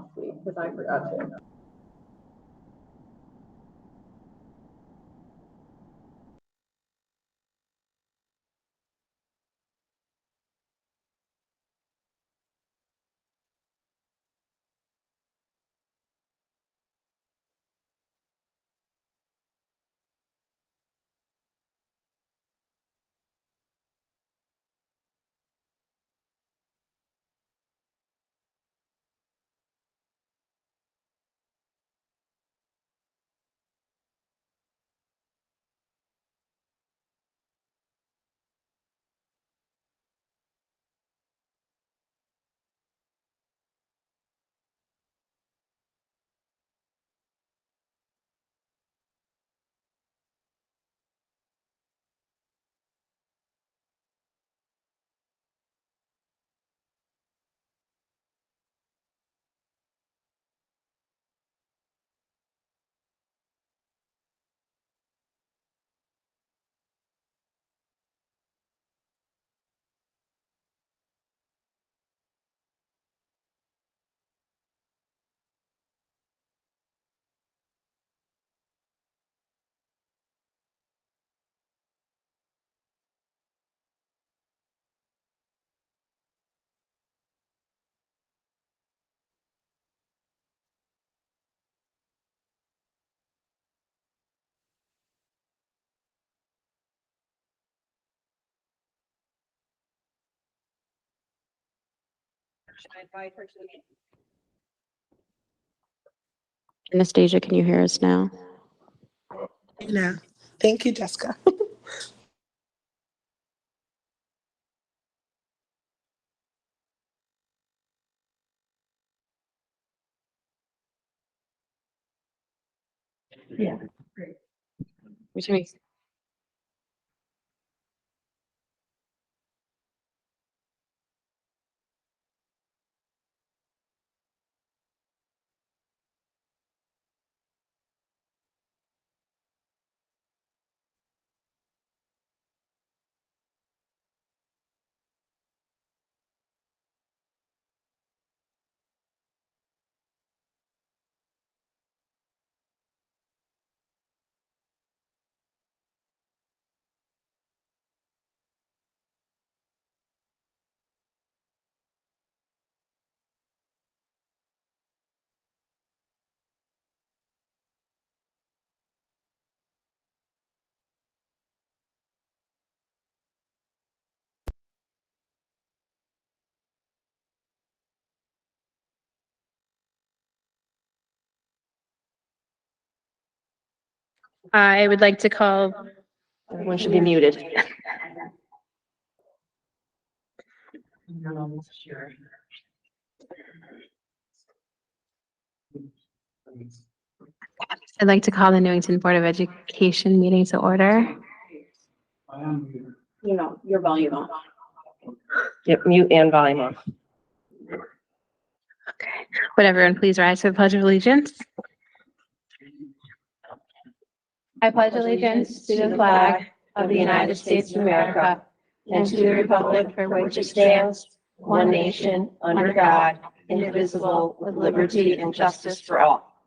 last week because I forgot to. Should I invite her to the meeting? Anastasia, can you hear us now? No. Thank you, Jessica. Yeah. Which makes I would like to call. Everyone should be muted. I'd like to call the Newington Board of Education meeting to order. You know, your volume on. Yep, mute and volume off. Okay. Would everyone please rise for the Pledge of Allegiance? I pledge allegiance to the flag of the United States of America and to the republic for which it stands, one nation, under God, indivisible, with liberty and justice for all.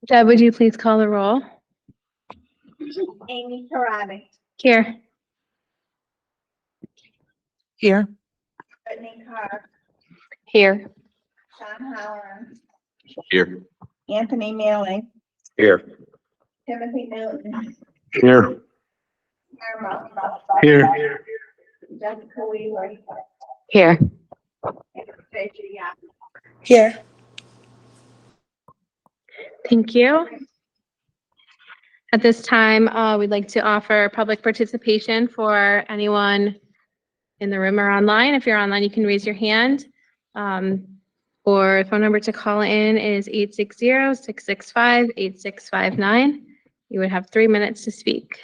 Deb, would you please call the roll? Amy Karami, Here. Here. Brittany Carr, Here. Sean Halloran, Here. Anthony Manley, Here. Timothy Newton, Here. Irma, Here. Jessica Wheeler, Here. Anastasia Yap. Here. Thank you. At this time, we'd like to offer public participation for anyone in the room or online. If you're online, you can raise your hand. Or phone number to call in is 860-665-8659. You would have 3 minutes to speak.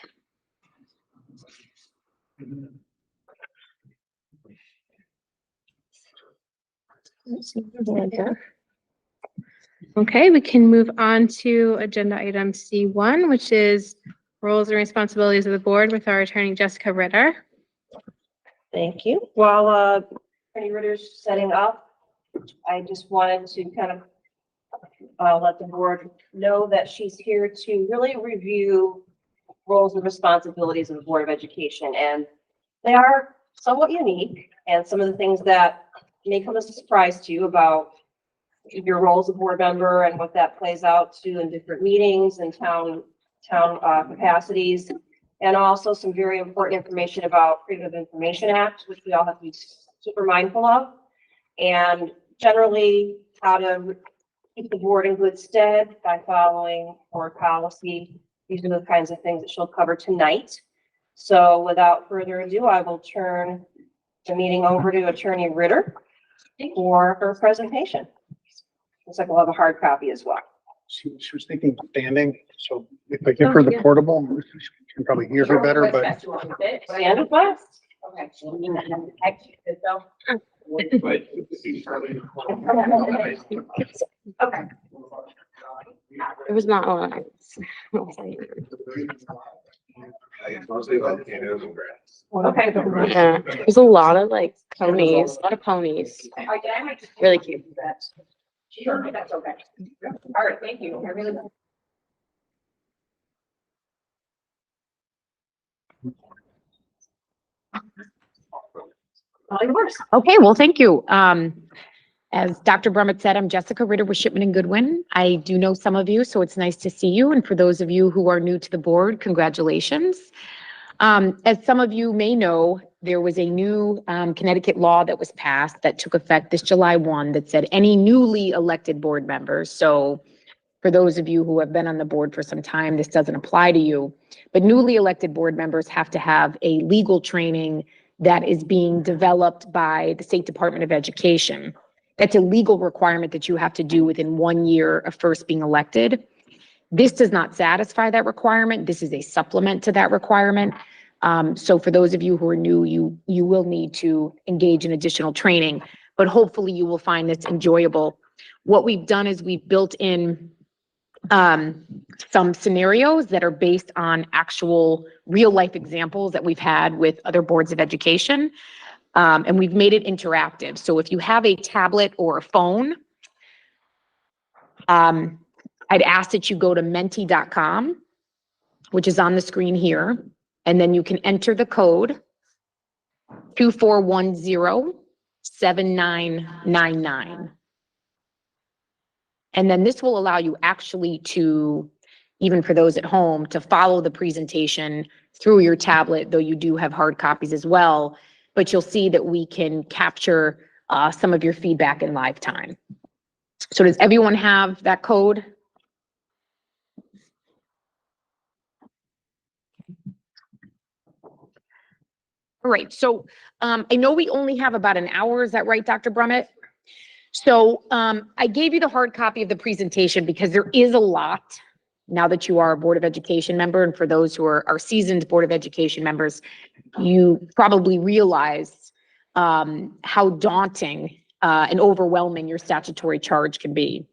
Okay, we can move on to agenda item C1, which is roles and responsibilities of the board with our attorney Jessica Ritter. Thank you. While Attorney Ritter's setting up, I just wanted to kind of let the board know that she's here to really review roles and responsibilities of the Board of Education. And they are somewhat unique, and some of the things that may come as a surprise to you about your role as a board member and what that plays out to in different meetings and town capacities. And also some very important information about Freedom of Information Act, which we all have to be super mindful of. And generally how to keep the board in good stead by following board policy. These are the kinds of things that she'll cover tonight. So without further ado, I will turn the meeting over to Attorney Ritter for her presentation. Looks like we'll have a hard copy as well. She was thinking standing, so if I give her the portable, she can probably hear her better, but Stand with us. Okay. Okay. It was not on. Okay. Yeah, there's a lot of like ponies, a lot of ponies. Really cute. Sure, that's okay. All right, thank you. I really. All yours. Okay, well, thank you. As Dr. Brummett said, I'm Jessica Ritter with Shipman and Goodwin. I do know some of you, so it's nice to see you. And for those of you who are new to the board, congratulations. As some of you may know, there was a new Connecticut law that was passed that took effect this July 1 that said any newly elected board members. So for those of you who have been on the board for some time, this doesn't apply to you. But newly elected board members have to have a legal training that is being developed by the State Department of Education. That's a legal requirement that you have to do within 1 year of first being elected. This does not satisfy that requirement. This is a supplement to that requirement. So for those of you who are new, you will need to engage in additional training, but hopefully you will find this enjoyable. What we've done is we've built in some scenarios that are based on actual real life examples that we've had with other boards of education. And we've made it interactive. So if you have a tablet or a phone, I'd ask that you go to menti.com, which is on the screen here, and then you can enter the code 2410-7999. And then this will allow you actually to, even for those at home, to follow the presentation through your tablet, though you do have hard copies as well. But you'll see that we can capture some of your feedback in live time. So does everyone have that code? All right, so I know we only have about an hour. Is that right, Dr. Brummett? So I gave you the hard copy of the presentation because there is a lot now that you are a Board of Education member. And for those who are seasoned Board of Education members, you probably realize how daunting and overwhelming your statutory charge can be.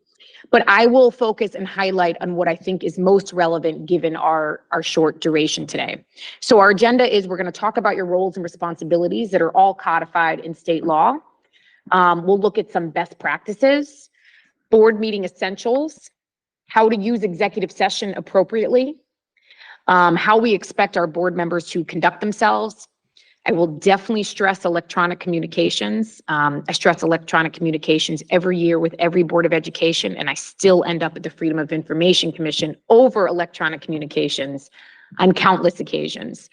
But I will focus and highlight on what I think is most relevant given our short duration today. So our agenda is we're going to talk about your roles and responsibilities that are all codified in state law. We'll look at some best practices, board meeting essentials, how to use executive session appropriately, how we expect our board members to conduct themselves. I will definitely stress electronic communications. I stress electronic communications every year with every Board of Education, and I still end up at the Freedom of Information Commission over electronic communications on countless occasions.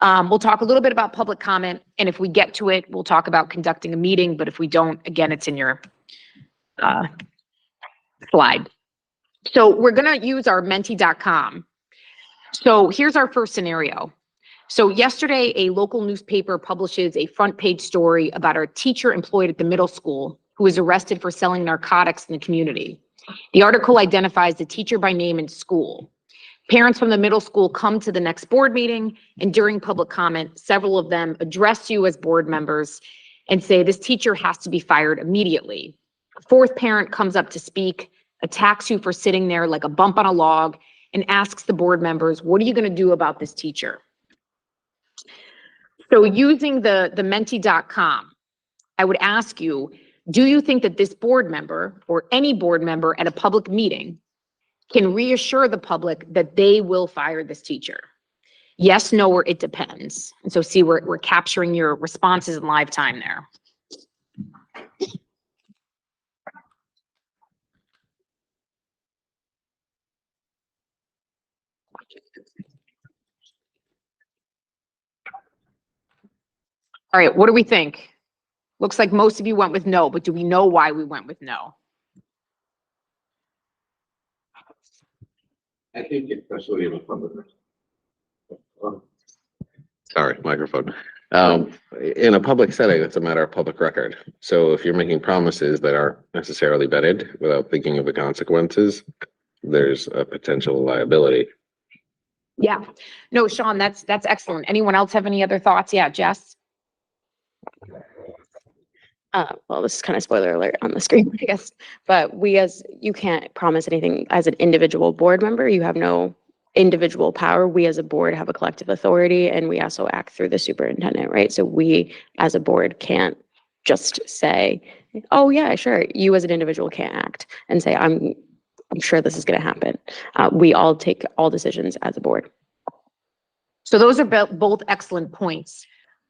We'll talk a little bit about public comment, and if we get to it, we'll talk about conducting a meeting, but if we don't, again, it's in your slide. So we're going to use our menti.com. So here's our first scenario. So yesterday, a local newspaper publishes a front page story about a teacher employed at the middle school who was arrested for selling narcotics in the community. The article identifies the teacher by name and school. Parents from the middle school come to the next board meeting, and during public comment, several of them address you as board members and say this teacher has to be fired immediately. A fourth parent comes up to speak, attacks you for sitting there like a bump on a log, and asks the board members, what are you going to do about this teacher? So using the menti.com, I would ask you, Do you think that this board member or any board member at a public meeting can reassure the public that they will fire this teacher? Yes, no, or it depends. And so see, we're capturing your responses in live time there. All right, what do we think? Looks like most of you went with no, but do we know why we went with no? I think especially in a public. Sorry, microphone. In a public setting, it's a matter of public record. So if you're making promises that aren't necessarily vetted without thinking of the consequences, there's a potential liability. Yeah, no, Sean, that's excellent. Anyone else have any other thoughts? Yeah, Jess? Well, this is kind of spoiler alert on the screen, I guess, but you can't promise anything as an individual board member. You have no individual power. We as a board have a collective authority, and we also act through the superintendent, right? So we as a board can't just say, oh yeah, sure. You as an individual can't act and say, I'm sure this is going to happen. We all take all decisions as a board. So those are both excellent points.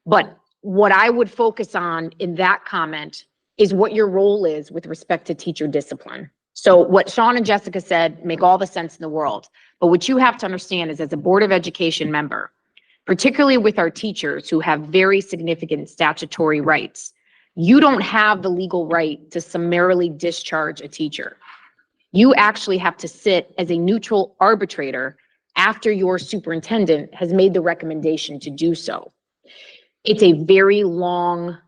But what I would focus on in that comment is what your role is with respect to teacher discipline. So what Sean and Jessica said make all the sense in the world. But what you have to understand is, as a Board of Education member, particularly with our teachers who have very significant statutory rights, you don't have the legal right to summarily discharge a teacher. You actually have to sit as a neutral arbitrator after your superintendent has made the recommendation to do so. It's a very long,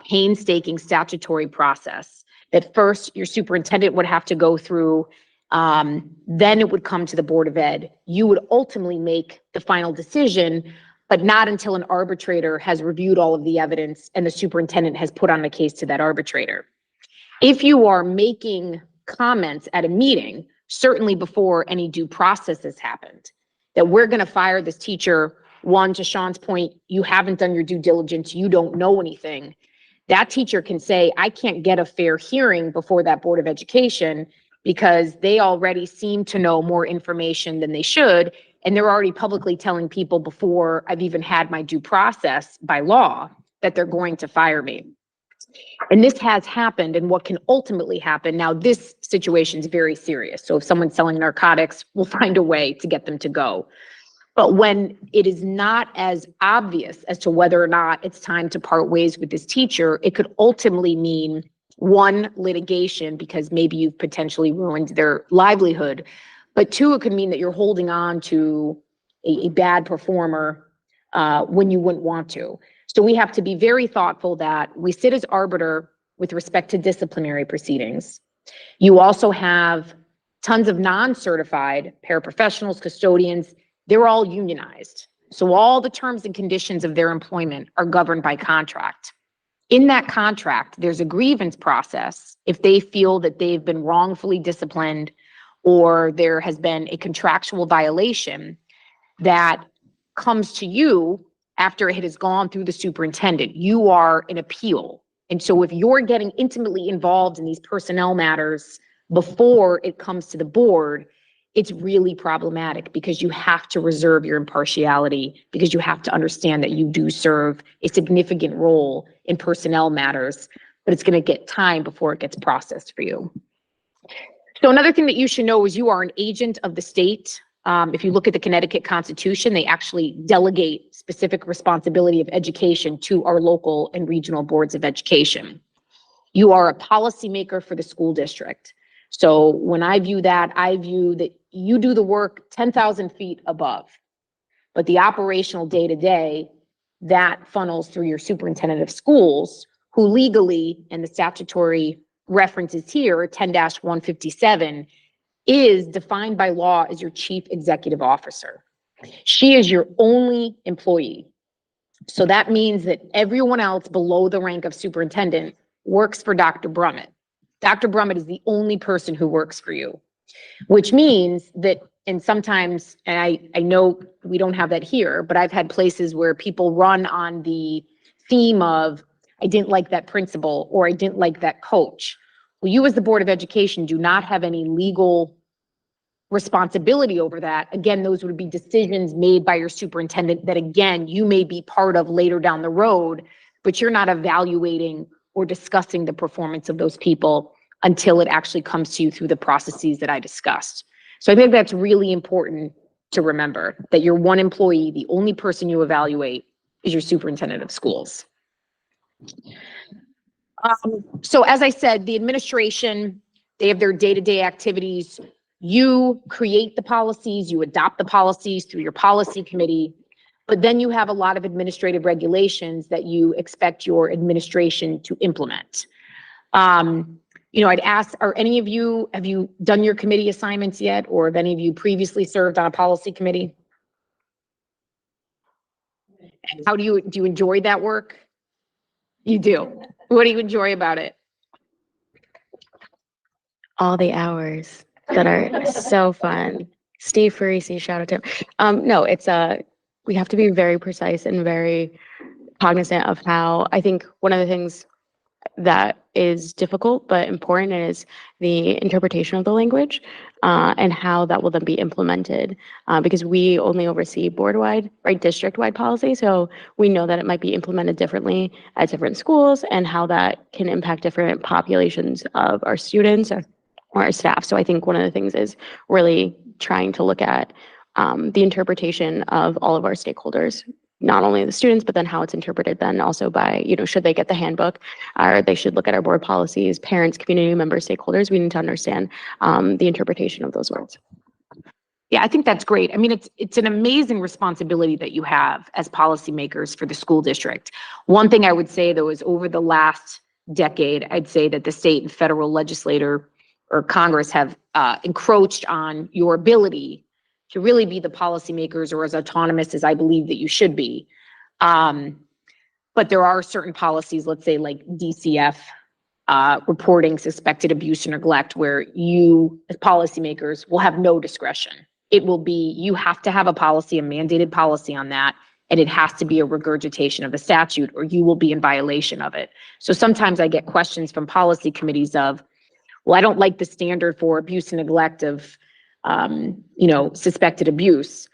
painstaking statutory process that first your superintendent would have to go through. Then it would come to the Board of Ed. You would ultimately make the final decision, but not until an arbitrator has reviewed all of the evidence and the superintendent has put on the case to that arbitrator. If you are making comments at a meeting, certainly before any due process has happened, that we're going to fire this teacher, one, to Sean's point, you haven't done your due diligence, you don't know anything. That teacher can say, I can't get a fair hearing before that Board of Education because they already seem to know more information than they should. And they're already publicly telling people before I've even had my due process by law that they're going to fire me. And this has happened, and what can ultimately happen. Now, this situation is very serious. So if someone's selling narcotics, we'll find a way to get them to go. But when it is not as obvious as to whether or not it's time to part ways with this teacher, it could ultimately mean, one, litigation, because maybe you've potentially ruined their livelihood. But two, it could mean that you're holding on to a bad performer when you wouldn't want to. So we have to be very thoughtful that we sit as arbiter with respect to disciplinary proceedings. You also have tons of non-certified paraprofessionals, custodians. They're all unionized. So all the terms and conditions of their employment are governed by contract. In that contract, there's a grievance process if they feel that they've been wrongfully disciplined or there has been a contractual violation that comes to you after it has gone through the superintendent. You are an appeal. And so if you're getting intimately involved in these personnel matters before it comes to the board, it's really problematic because you have to reserve your impartiality, because you have to understand that you do serve a significant role in personnel matters, but it's going to get time before it gets processed for you. So another thing that you should know is you are an agent of the state. If you look at the Connecticut Constitution, they actually delegate specific responsibility of education to our local and regional boards of education. You are a policymaker for the school district. So when I view that you do the work 10,000 feet above, but the operational day-to-day, that funnels through your superintendent of schools, who legally, and the statutory references here, 10-157, is defined by law as your chief executive officer. She is your only employee. So that means that everyone else below the rank of superintendent works for Dr. Brummett. Dr. Brummett is the only person who works for you, which means that, and sometimes, and I know we don't have that here, but I've had places where people run on the theme of I didn't like that principal, or I didn't like that coach. Well, you as the Board of Education do not have any legal responsibility over that. Again, those would be decisions made by your superintendent that, again, you may be part of later down the road, but you're not evaluating or discussing the performance of those people until it actually comes to you through the processes that I discussed. So I think that's really important to remember, that you're one employee, the only person you evaluate is your superintendent of schools. So as I said, the administration, they have their day-to-day activities. You create the policies, you adopt the policies through your policy committee, but then you have a lot of administrative regulations that you expect your administration to implement. I'd ask, are any of you, have you done your committee assignments yet? Or have any of you previously served on a policy committee? How do you enjoy that work? You do. What do you enjoy about it? All the hours that are so fun. Steve Farisi, shout out to him. No, it's we have to be very precise and very cognizant of how, I think one of the things that is difficult but important is the interpretation of the language and how that will then be implemented, because we only oversee board-wide, right, district-wide policy. So we know that it might be implemented differently at different schools and how that can impact different populations of our students or our staff. So I think one of the things is really trying to look at the interpretation of all of our stakeholders, not only the students, but then how it's interpreted then also by, should they get the handbook, or they should look at our board policies, parents, community members, stakeholders. We need to understand the interpretation of those words. Yeah, I think that's great. I mean, it's an amazing responsibility that you have as policymakers for the school district. One thing I would say, though, is over the last decade, I'd say that the state and federal legislator or Congress have encroached on your ability to really be the policymakers, or as autonomous as I believe that you should be. But there are certain policies, let's say like DCF, reporting suspected abuse or neglect, where you as policymakers will have no discretion. It will be, you have to have a policy, a mandated policy on that, and it has to be a regurgitation of the statute, or you will be in violation of it. So sometimes I get questions from policy committees of, well, I don't like the standard for abuse and neglect of suspected abuse.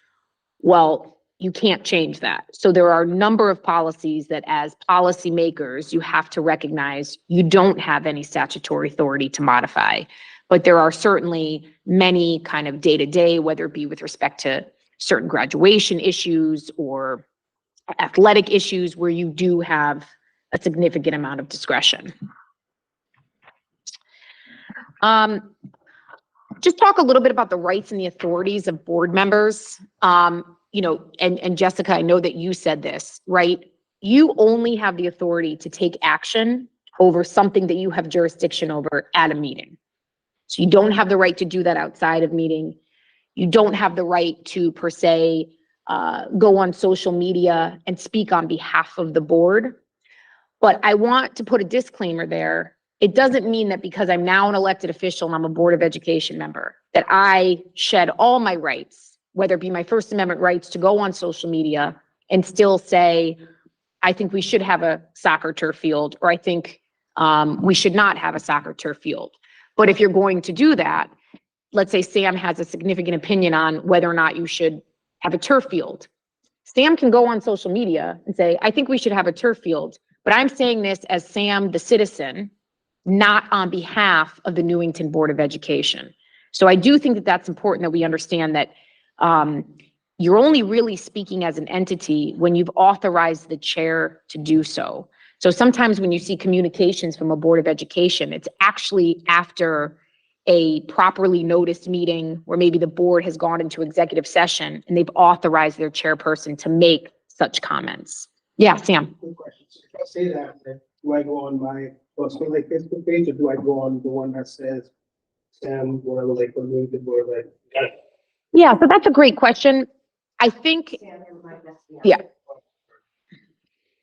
Well, you can't change that. So there are a number of policies that as policymakers, you have to recognize you don't have any statutory authority to modify. But there are certainly many kind of day-to-day, whether it be with respect to certain graduation issues or athletic issues, where you do have a significant amount of discretion. Just talk a little bit about the rights and the authorities of board members. And Jessica, I know that you said this, right? You only have the authority to take action over something that you have jurisdiction over at a meeting. So you don't have the right to do that outside of meeting. You don't have the right to, per se, go on social media and speak on behalf of the board. But I want to put a disclaimer there. It doesn't mean that because I'm now an elected official and I'm a Board of Education member, that I shed all my rights, whether it be my First Amendment rights to go on social media and still say, I think we should have a soccer turf field, or I think we should not have a soccer turf field. But if you're going to do that, let's say Sam has a significant opinion on whether or not you should have a turf field. Sam can go on social media and say, I think we should have a turf field, but I'm saying this as Sam, the citizen, not on behalf of the Newington Board of Education. So I do think that that's important, that we understand that you're only really speaking as an entity when you've authorized the chair to do so. So sometimes when you see communications from a Board of Education, it's actually after a properly noticed meeting where maybe the board has gone into executive session and they've authorized their chairperson to make such comments. Yeah, Sam. Good question. So if I say that, then do I go on my personal like Facebook page, or do I go on the one that says Sam, whatever, like for me, the board, like? Yeah, so that's a great question. I think, yeah.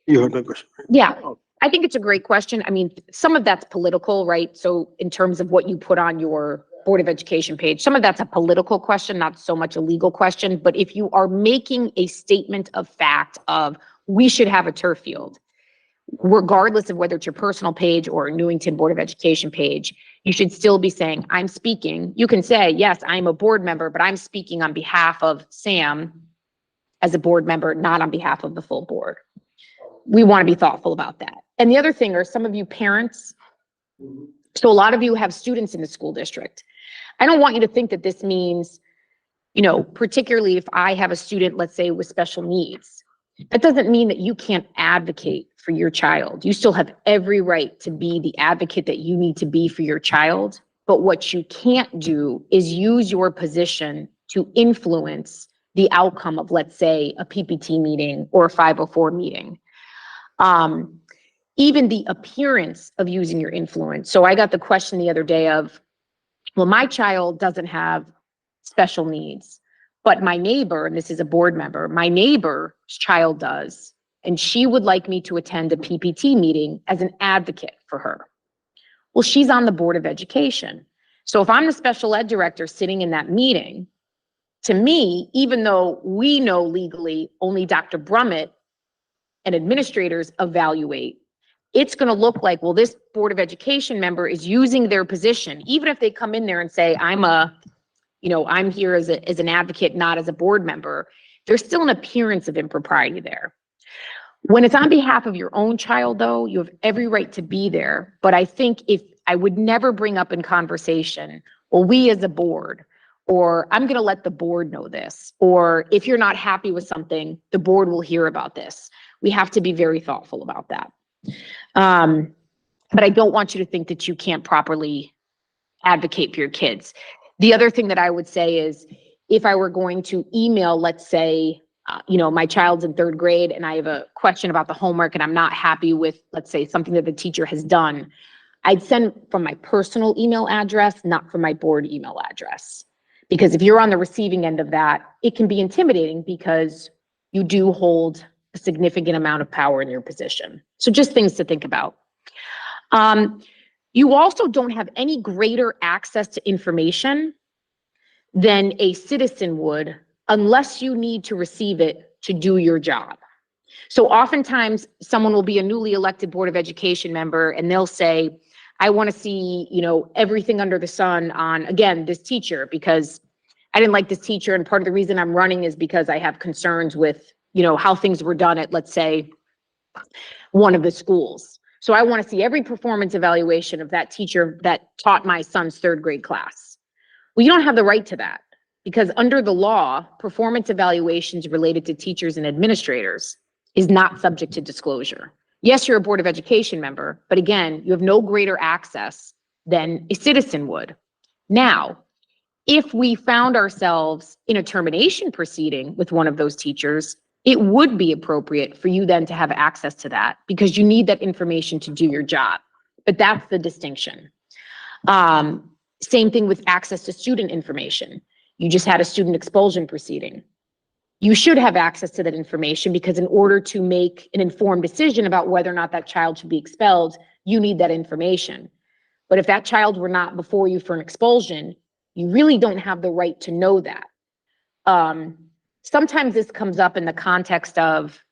You heard my question. Yeah, I think it's a great question. I mean, some of that's political, right? So in terms of what you put on your Board of Education page, some of that's a political question, not so much a legal question. But if you are making a statement of fact of we should have a turf field, regardless of whether it's your personal page or Newington Board of Education page, you should still be saying, I'm speaking. You can say, yes, I'm a board member, but I'm speaking on behalf of Sam as a board member, not on behalf of the full board. We want to be thoughtful about that. And the other thing are some of you parents. So a lot of you have students in the school district. I don't want you to think that this means, you know, particularly if I have a student, let's say with special needs, that doesn't mean that you can't advocate for your child. You still have every right to be the advocate that you need to be for your child. But what you can't do is use your position to influence the outcome of, let's say, a PPT meeting or a 504 meeting. Even the appearance of using your influence. So I got the question the other day of, well, my child doesn't have special needs, but my neighbor, and this is a board member, my neighbor's child does, and she would like me to attend a PPT meeting as an advocate for her. Well, she's on the Board of Education. So if I'm the special ed director sitting in that meeting, to me, even though we know legally only Dr. Brummett and administrators evaluate, it's going to look like, well, this Board of Education member is using their position, even if they come in there and say, I'm here as an advocate, not as a board member. There's still an appearance of impropriety there. When it's on behalf of your own child, though, you have every right to be there. But I think I would never bring up in conversation, well, we as a board, or I'm going to let the board know this, or if you're not happy with something, the board will hear about this. We have to be very thoughtful about that. But I don't want you to think that you can't properly advocate for your kids. The other thing that I would say is, if I were going to email, let's say, my child's in 3rd grade and I have a question about the homework and I'm not happy with, let's say, something that the teacher has done, I'd send from my personal email address, not from my board email address. Because if you're on the receiving end of that, it can be intimidating because you do hold a significant amount of power in your position. So just things to think about. You also don't have any greater access to information than a citizen would unless you need to receive it to do your job. So oftentimes someone will be a newly elected Board of Education member and they'll say, I want to see, everything under the sun on, again, this teacher, because I didn't like this teacher. And part of the reason I'm running is because I have concerns with, how things were done at, let's say, one of the schools. So I want to see every performance evaluation of that teacher that taught my son's 3rd grade class. Well, you don't have the right to that because under the law, performance evaluations related to teachers and administrators is not subject to disclosure. Yes, you're a Board of Education member, but again, you have no greater access than a citizen would. Now, if we found ourselves in a termination proceeding with one of those teachers, it would be appropriate for you then to have access to that because you need that information to do your job. But that's the distinction. Same thing with access to student information. You just had a student expulsion proceeding. You should have access to that information because in order to make an informed decision about whether or not that child should be expelled, you need that information. But if that child were not before you for an expulsion, you really don't have the right to know that. Sometimes this comes up in the context of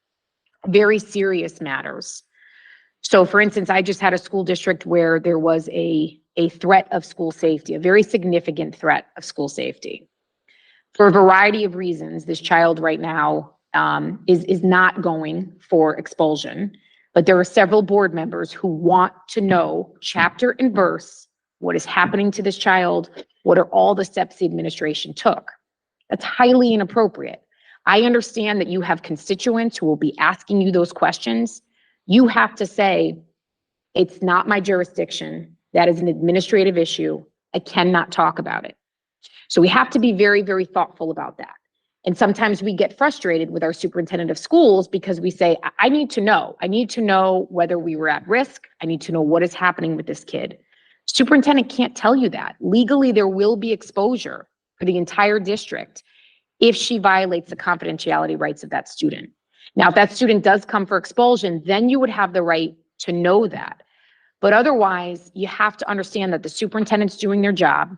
very serious matters. So for instance, I just had a school district where there was a threat of school safety, a very significant threat of school safety. For a variety of reasons, this child right now is not going for expulsion, but there are several board members who want to know chapter and verse what is happening to this child, what are all the steps the administration took. That's highly inappropriate. I understand that you have constituents who will be asking you those questions. You have to say, it's not my jurisdiction. That is an administrative issue. I cannot talk about it. So we have to be very, very thoughtful about that. And sometimes we get frustrated with our superintendent of schools because we say, I need to know. I need to know whether we were at risk. I need to know what is happening with this kid. Superintendent can't tell you that. Legally, there will be exposure for the entire district if she violates the confidentiality rights of that student. Now, if that student does come for expulsion, then you would have the right to know that. But otherwise, you have to understand that the superintendent's doing their job.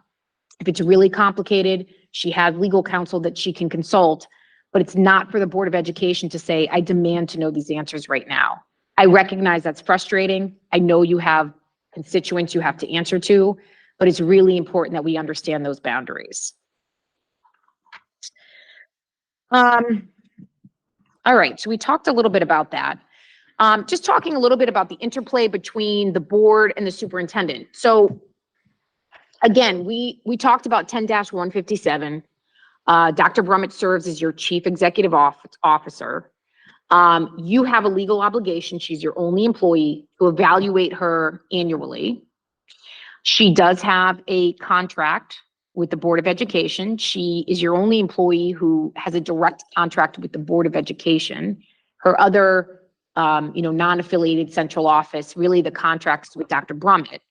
If it's really complicated, she has legal counsel that she can consult, but it's not for the Board of Education to say, I demand to know these answers right now. I recognize that's frustrating. I know you have constituents you have to answer to, but it's really important that we understand those boundaries. All right, so we talked a little bit about that. Just talking a little bit about the interplay between the board and the superintendent. So again, we talked about 10-157. Dr. Brummett serves as your chief executive officer. You have a legal obligation, she's your only employee, to evaluate her annually. She does have a contract with the Board of Education. She is your only employee who has a direct contract with the Board of Education. Her other, non-affiliated central office, really the contracts with Dr. Brummett.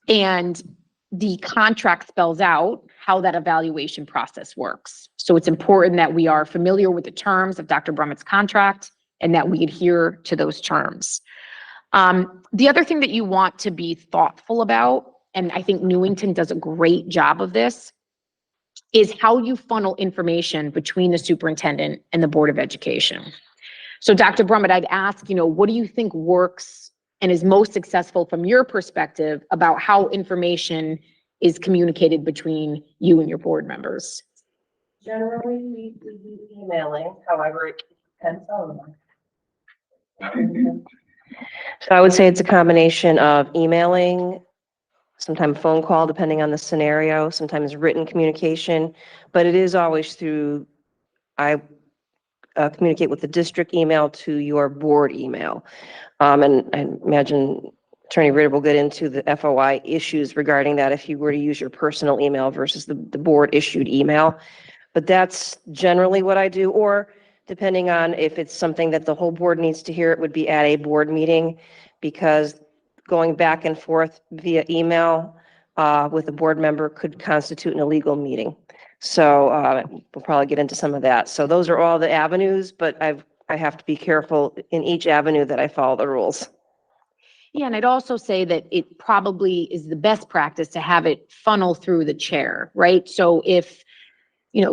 And the contract spells out how that evaluation process works. So it's important that we are familiar with the terms of Dr. Brummett's contract and that we adhere to those terms. The other thing that you want to be thoughtful about, and I think Newington does a great job of this, is how you funnel information between the superintendent and the Board of Education. So Dr. Brummett, I'd ask, what do you think works and is most successful from your perspective about how information is communicated between you and your board members? Generally, we do emailing, however, it depends on them. So I would say it's a combination of emailing, sometimes phone call, depending on the scenario, sometimes written communication, but it is always through, I communicate with the district email to your board email. And I imagine Attorney Ritter will get into the FOI issues regarding that if you were to use your personal email versus the board issued email. But that's generally what I do, or depending on if it's something that the whole board needs to hear, it would be at a board meeting, because going back and forth via email with a board member could constitute an illegal meeting. So we'll probably get into some of that. So those are all the avenues, but I have to be careful in each avenue that I follow the rules. Yeah, and I'd also say that it probably is the best practice to have it funnel through the chair, right? So if,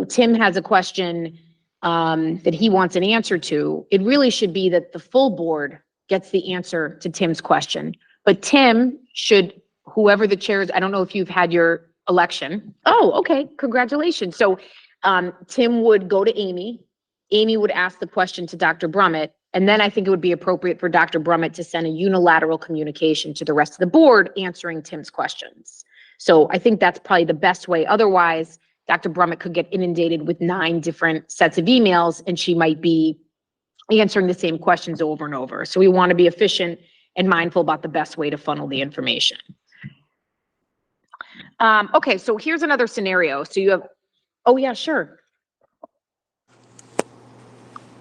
Tim has a question that he wants an answer to, it really should be that the full board gets the answer to Tim's question. But Tim should, whoever the chair is, I don't know if you've had your election. Oh, okay, congratulations. So Tim would go to Amy. Amy would ask the question to Dr. Brummett, and then I think it would be appropriate for Dr. Brummett to send a unilateral communication to the rest of the board answering Tim's questions. So I think that's probably the best way. Otherwise, Dr. Brummett could get inundated with 9 different sets of emails, and she might be answering the same questions over and over. So we want to be efficient and mindful about the best way to funnel the information. Okay, so here's another scenario. So you have, oh yeah, sure.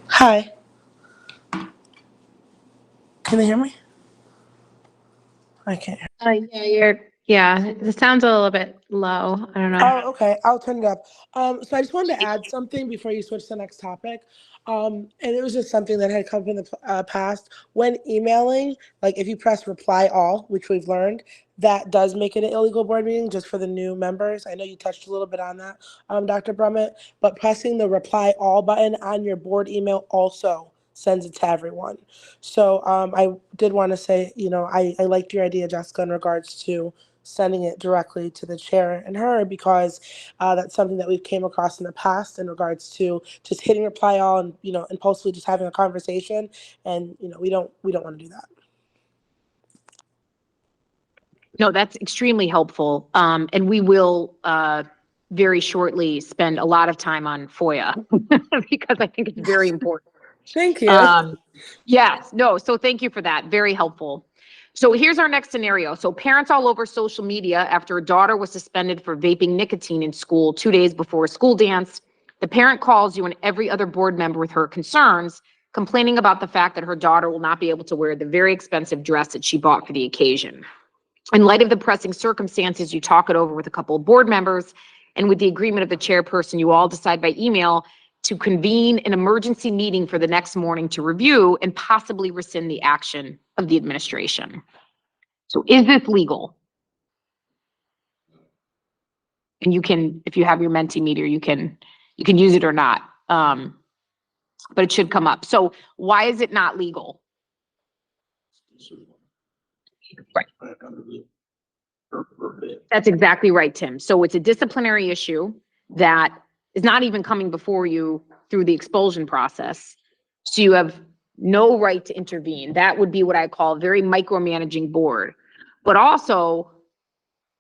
Hi. Can they hear me? I can't hear. It sounds a little bit low. I don't know. Oh, okay. I'll turn it up. So I just wanted to add something before you switch to the next topic. And it was just something that had come from the past. When emailing, like if you press reply all, which we've learned, that does make it an illegal board meeting just for the new members. I know you touched a little bit on that, Dr. Brummett, but pressing the reply all button on your board email also sends it to everyone. So I did want to say, I liked your idea, Jessica, in regards to sending it directly to the chair and her, because that's something that we've came across in the past in regards to just hitting reply all and, impulsively just having a conversation. And, we don't want to do that. No, that's extremely helpful. And we will very shortly spend a lot of time on FOIA because I think it's very important. Thank you. Yes, no, so thank you for that. Very helpful. So here's our next scenario. So parents all over social media after a daughter was suspended for vaping nicotine in school 2 days before a school dance. The parent calls you and every other board member with her concerns, complaining about the fact that her daughter will not be able to wear the very expensive dress that she bought for the occasion. In light of the pressing circumstances, you talk it over with a couple of board members, and with the agreement of the chairperson, you all decide by email to convene an emergency meeting for the next morning to review and possibly rescind the action of the administration. So is this legal? And you can, if you have your Mentimeter, you can use it or not. but it should come up. So why is it not legal? Right. That's exactly right, Tim. So it's a disciplinary issue that is not even coming before you through the expulsion process. So you have no right to intervene. That would be what I call a very micromanaging board. But also,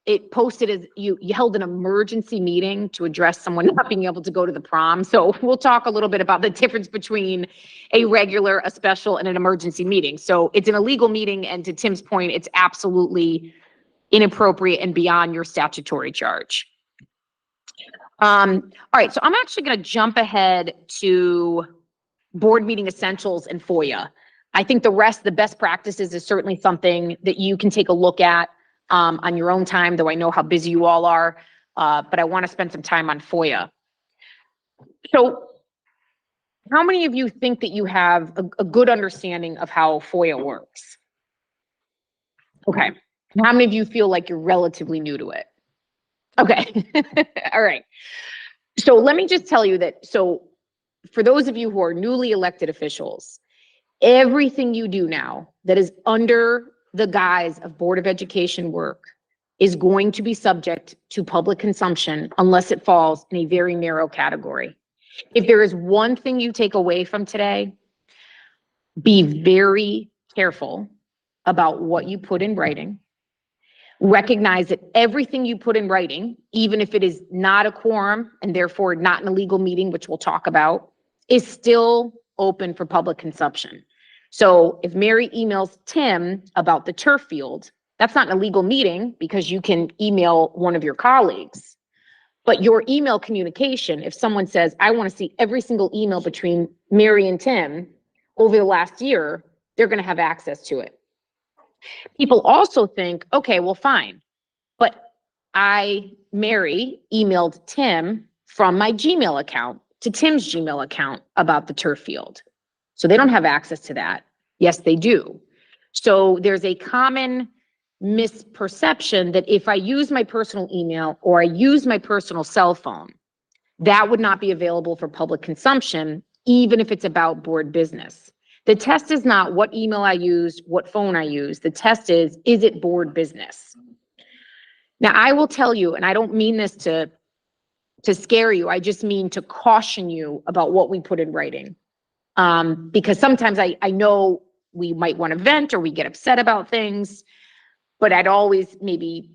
it posted as you held an emergency meeting to address someone not being able to go to the prom. So we'll talk a little bit about the difference between a regular, a special, and an emergency meeting. So it's an illegal meeting, and to Tim's point, it's absolutely inappropriate and beyond your statutory charge. All right, so I'm actually going to jump ahead to board meeting essentials and FOIA. I think the best practices is certainly something that you can take a look at on your own time, though I know how busy you all are, but I want to spend some time on FOIA. So how many of you think that you have a good understanding of how FOIA works? Okay. How many of you feel like you're relatively new to it? Okay. All right. So let me just tell you that, so for those of you who are newly elected officials, everything you do now that is under the guise of Board of Education work is going to be subject to public consumption unless it falls in a very narrow category. If there is one thing you take away from today, be very careful about what you put in writing. Recognize that everything you put in writing, even if it is not a quorum and therefore not an illegal meeting, which we'll talk about, is still open for public consumption. So if Mary emails Tim about the turf field, that's not an illegal meeting because you can email one of your colleagues. But your email communication, if someone says, I want to see every single email between Mary and Tim over the last year, they're going to have access to it. People also think, okay, well, fine, but Mary, emailed Tim from my Gmail account to Tim's Gmail account about the turf field. So they don't have access to that. Yes, they do. So there's a common misperception that if I use my personal email or I use my personal cell phone, that would not be available for public consumption, even if it's about board business. The test is not what email I use, what phone I use. The test is it board business? Now, I will tell you, and I don't mean this to scare you, I just mean to caution you about what we put in writing. Because sometimes I know we might want to vent or we get upset about things, but I'd always maybe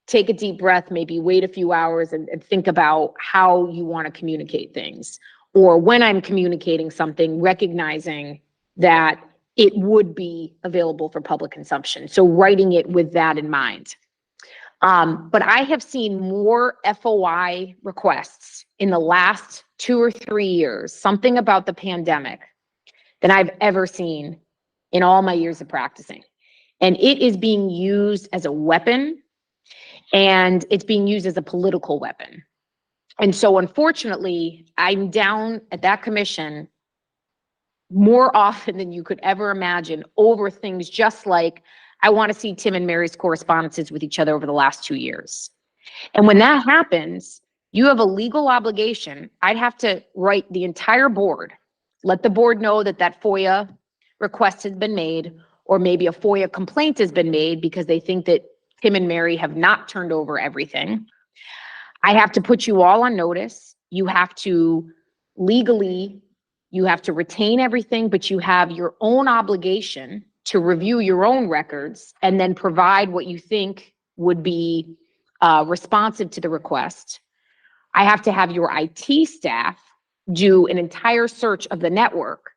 take a deep breath, maybe wait a few hours and think about how you want to communicate things. Or when I'm communicating something, recognizing that it would be available for public consumption. So writing it with that in mind. But I have seen more FOI requests in the last 2 or 3 years, something about the pandemic, than I've ever seen in all my years of practicing. And it is being used as a weapon, and it's being used as a political weapon. And so unfortunately, I'm down at that commission more often than you could ever imagine over things just like, I want to see Tim and Mary's correspondences with each other over the last 2 years. And when that happens, you have a legal obligation. I'd have to write the entire board, let the board know that that FOIA request has been made, or maybe a FOIA complaint has been made because they think that Tim and Mary have not turned over everything. I have to put you all on notice. You have to legally, you have to retain everything, but you have your own obligation to review your own records and then provide what you think would be responsive to the request. I have to have your IT staff do an entire search of the network.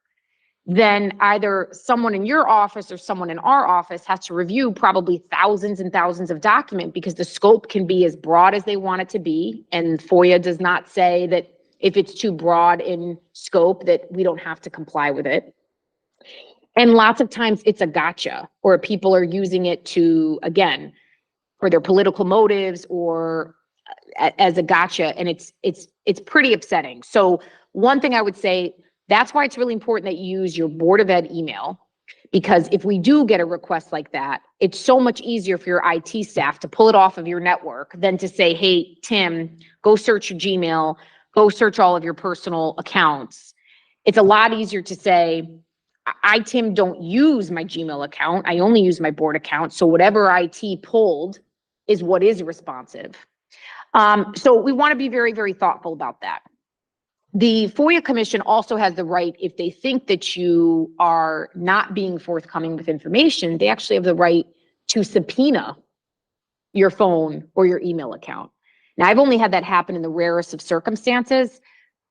Then either someone in your office or someone in our office has to review probably thousands and thousands of documents because the scope can be as broad as they want it to be. And FOIA does not say that if it's too broad in scope that we don't have to comply with it. And lots of times it's a gotcha, or people are using it to, again, for their political motives or as a gotcha. And it's pretty upsetting. So one thing I would say, that's why it's really important that you use your Board of Ed email, because if we do get a request like that, it's so much easier for your IT staff to pull it off of your network than to say, hey, Tim, go search your Gmail, go search all of your personal accounts. It's a lot easier to say, Tim, don't use my Gmail account. I only use my board account. So whatever IT pulled is what is responsive. So we want to be very, very thoughtful about that. The FOIA Commission also has the right, if they think that you are not being forthcoming with information, they actually have the right to subpoena your phone or your email account. Now, I've only had that happen in the rarest of circumstances,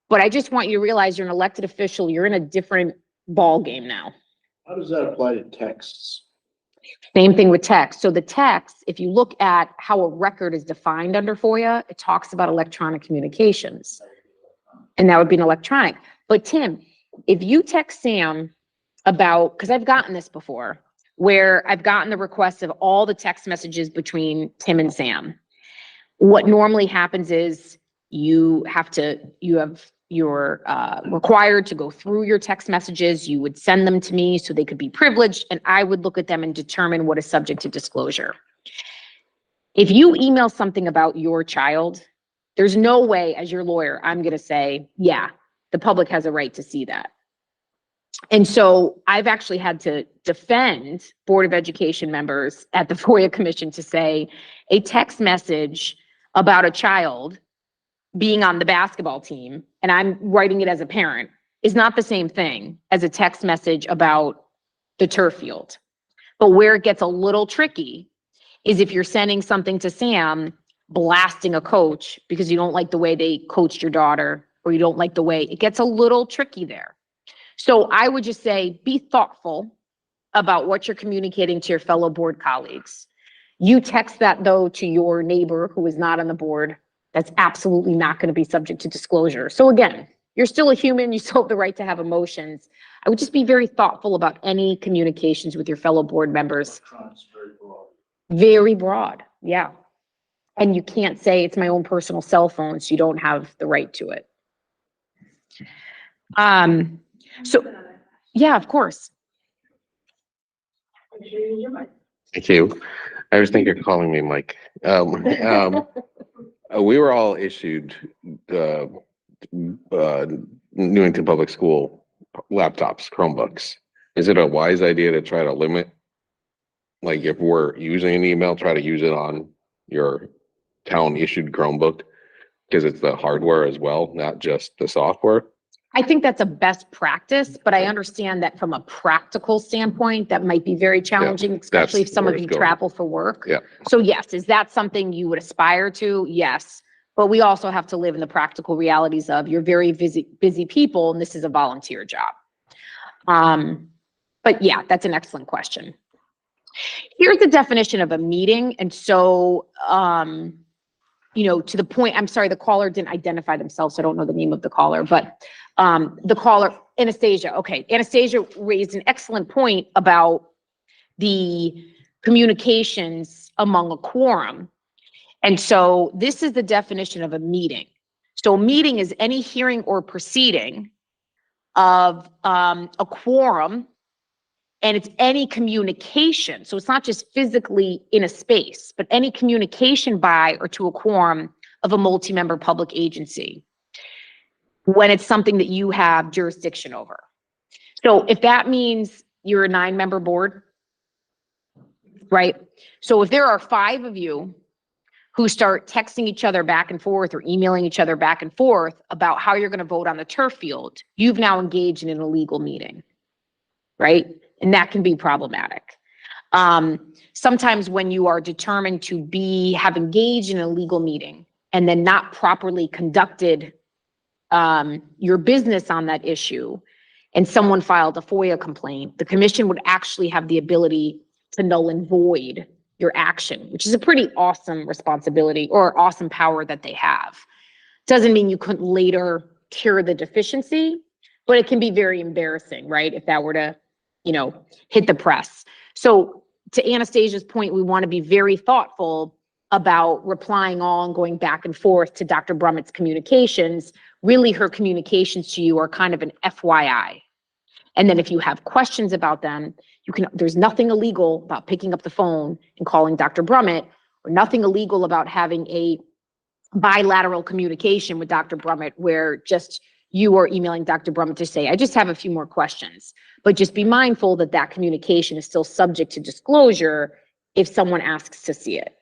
but I just want you to realize you're an elected official. You're in a different ball game now. How does that apply to texts? Same thing with text. So the text, if you look at how a record is defined under FOIA, it talks about electronic communications. And that would be an electronic. But Tim, if you text Sam about, because I've gotten this before, where I've gotten the request of all the text messages between Tim and Sam. What normally happens is you're required to go through your text messages. You would send them to me so they could be privileged, and I would look at them and determine what is subject to disclosure. If you email something about your child, there's no way, as your lawyer, I'm going to say, yeah, the public has a right to see that. And so I've actually had to defend Board of Education members at the FOIA Commission to say a text message about a child being on the basketball team, and I'm writing it as a parent, is not the same thing as a text message about the turf field. But where it gets a little tricky is if you're sending something to Sam blasting a coach because you don't like the way they coached your daughter, or you don't like the way, it gets a little tricky there. So I would just say, be thoughtful about what you're communicating to your fellow board colleagues. You text that though to your neighbor who is not on the board, that's absolutely not going to be subject to disclosure. So again, you're still a human, you still have the right to have emotions. I would just be very thoughtful about any communications with your fellow board members. Very broad, yeah. And you can't say it's my own personal cell phone, so you don't have the right to it. So, yeah, of course. Thank you. I was thinking you're calling me Mike. We were all issued Newington Public School laptops, Chromebooks. Is it a wise idea to try to limit, like if we're using an email, try to use it on your town issued Chromebook? Because it's the hardware as well, not just the software. I think that's a best practice, but I understand that from a practical standpoint, that might be very challenging, especially if some of you travel for work. Yeah. So yes, is that something you would aspire to? Yes. But we also have to live in the practical realities of you're very busy people, and this is a volunteer job. But yeah, that's an excellent question. Here's the definition of a meeting. And so, you know, to the point, I'm sorry, the caller didn't identify themselves, so I don't know the name of the caller, but the caller, Anastasia. Okay, Anastasia raised an excellent point about the communications among a quorum. And so this is the definition of a meeting. So a meeting is any hearing or proceeding of a quorum, and it's any communication. So it's not just physically in a space, but any communication by or to a quorum of a multi-member public agency when it's something that you have jurisdiction over. So if that means you're a 9-member board, right? So if there are 5 of you who start texting each other back and forth or emailing each other back and forth about how you're going to vote on the turf field, you've now engaged in an illegal meeting, right? And that can be problematic. Sometimes when you are determined to have engaged in a legal meeting and then not properly conducted your business on that issue, and someone filed a FOIA complaint, the commission would actually have the ability to null and void your action, which is a pretty awesome responsibility or awesome power that they have. Doesn't mean you couldn't later cure the deficiency, but it can be very embarrassing, right? If that were to, you know, hit the press. So to Anastasia's point, we want to be very thoughtful about replying all and going back and forth to Dr. Brummett's communications. Really, her communications to you are kind of an FYI. And then if you have questions about them, there's nothing illegal about picking up the phone and calling Dr. Brummett, or nothing illegal about having a bilateral communication with Dr. Brummett where just you are emailing Dr. Brummett to say, I just have a few more questions. But just be mindful that that communication is still subject to disclosure if someone asks to see it.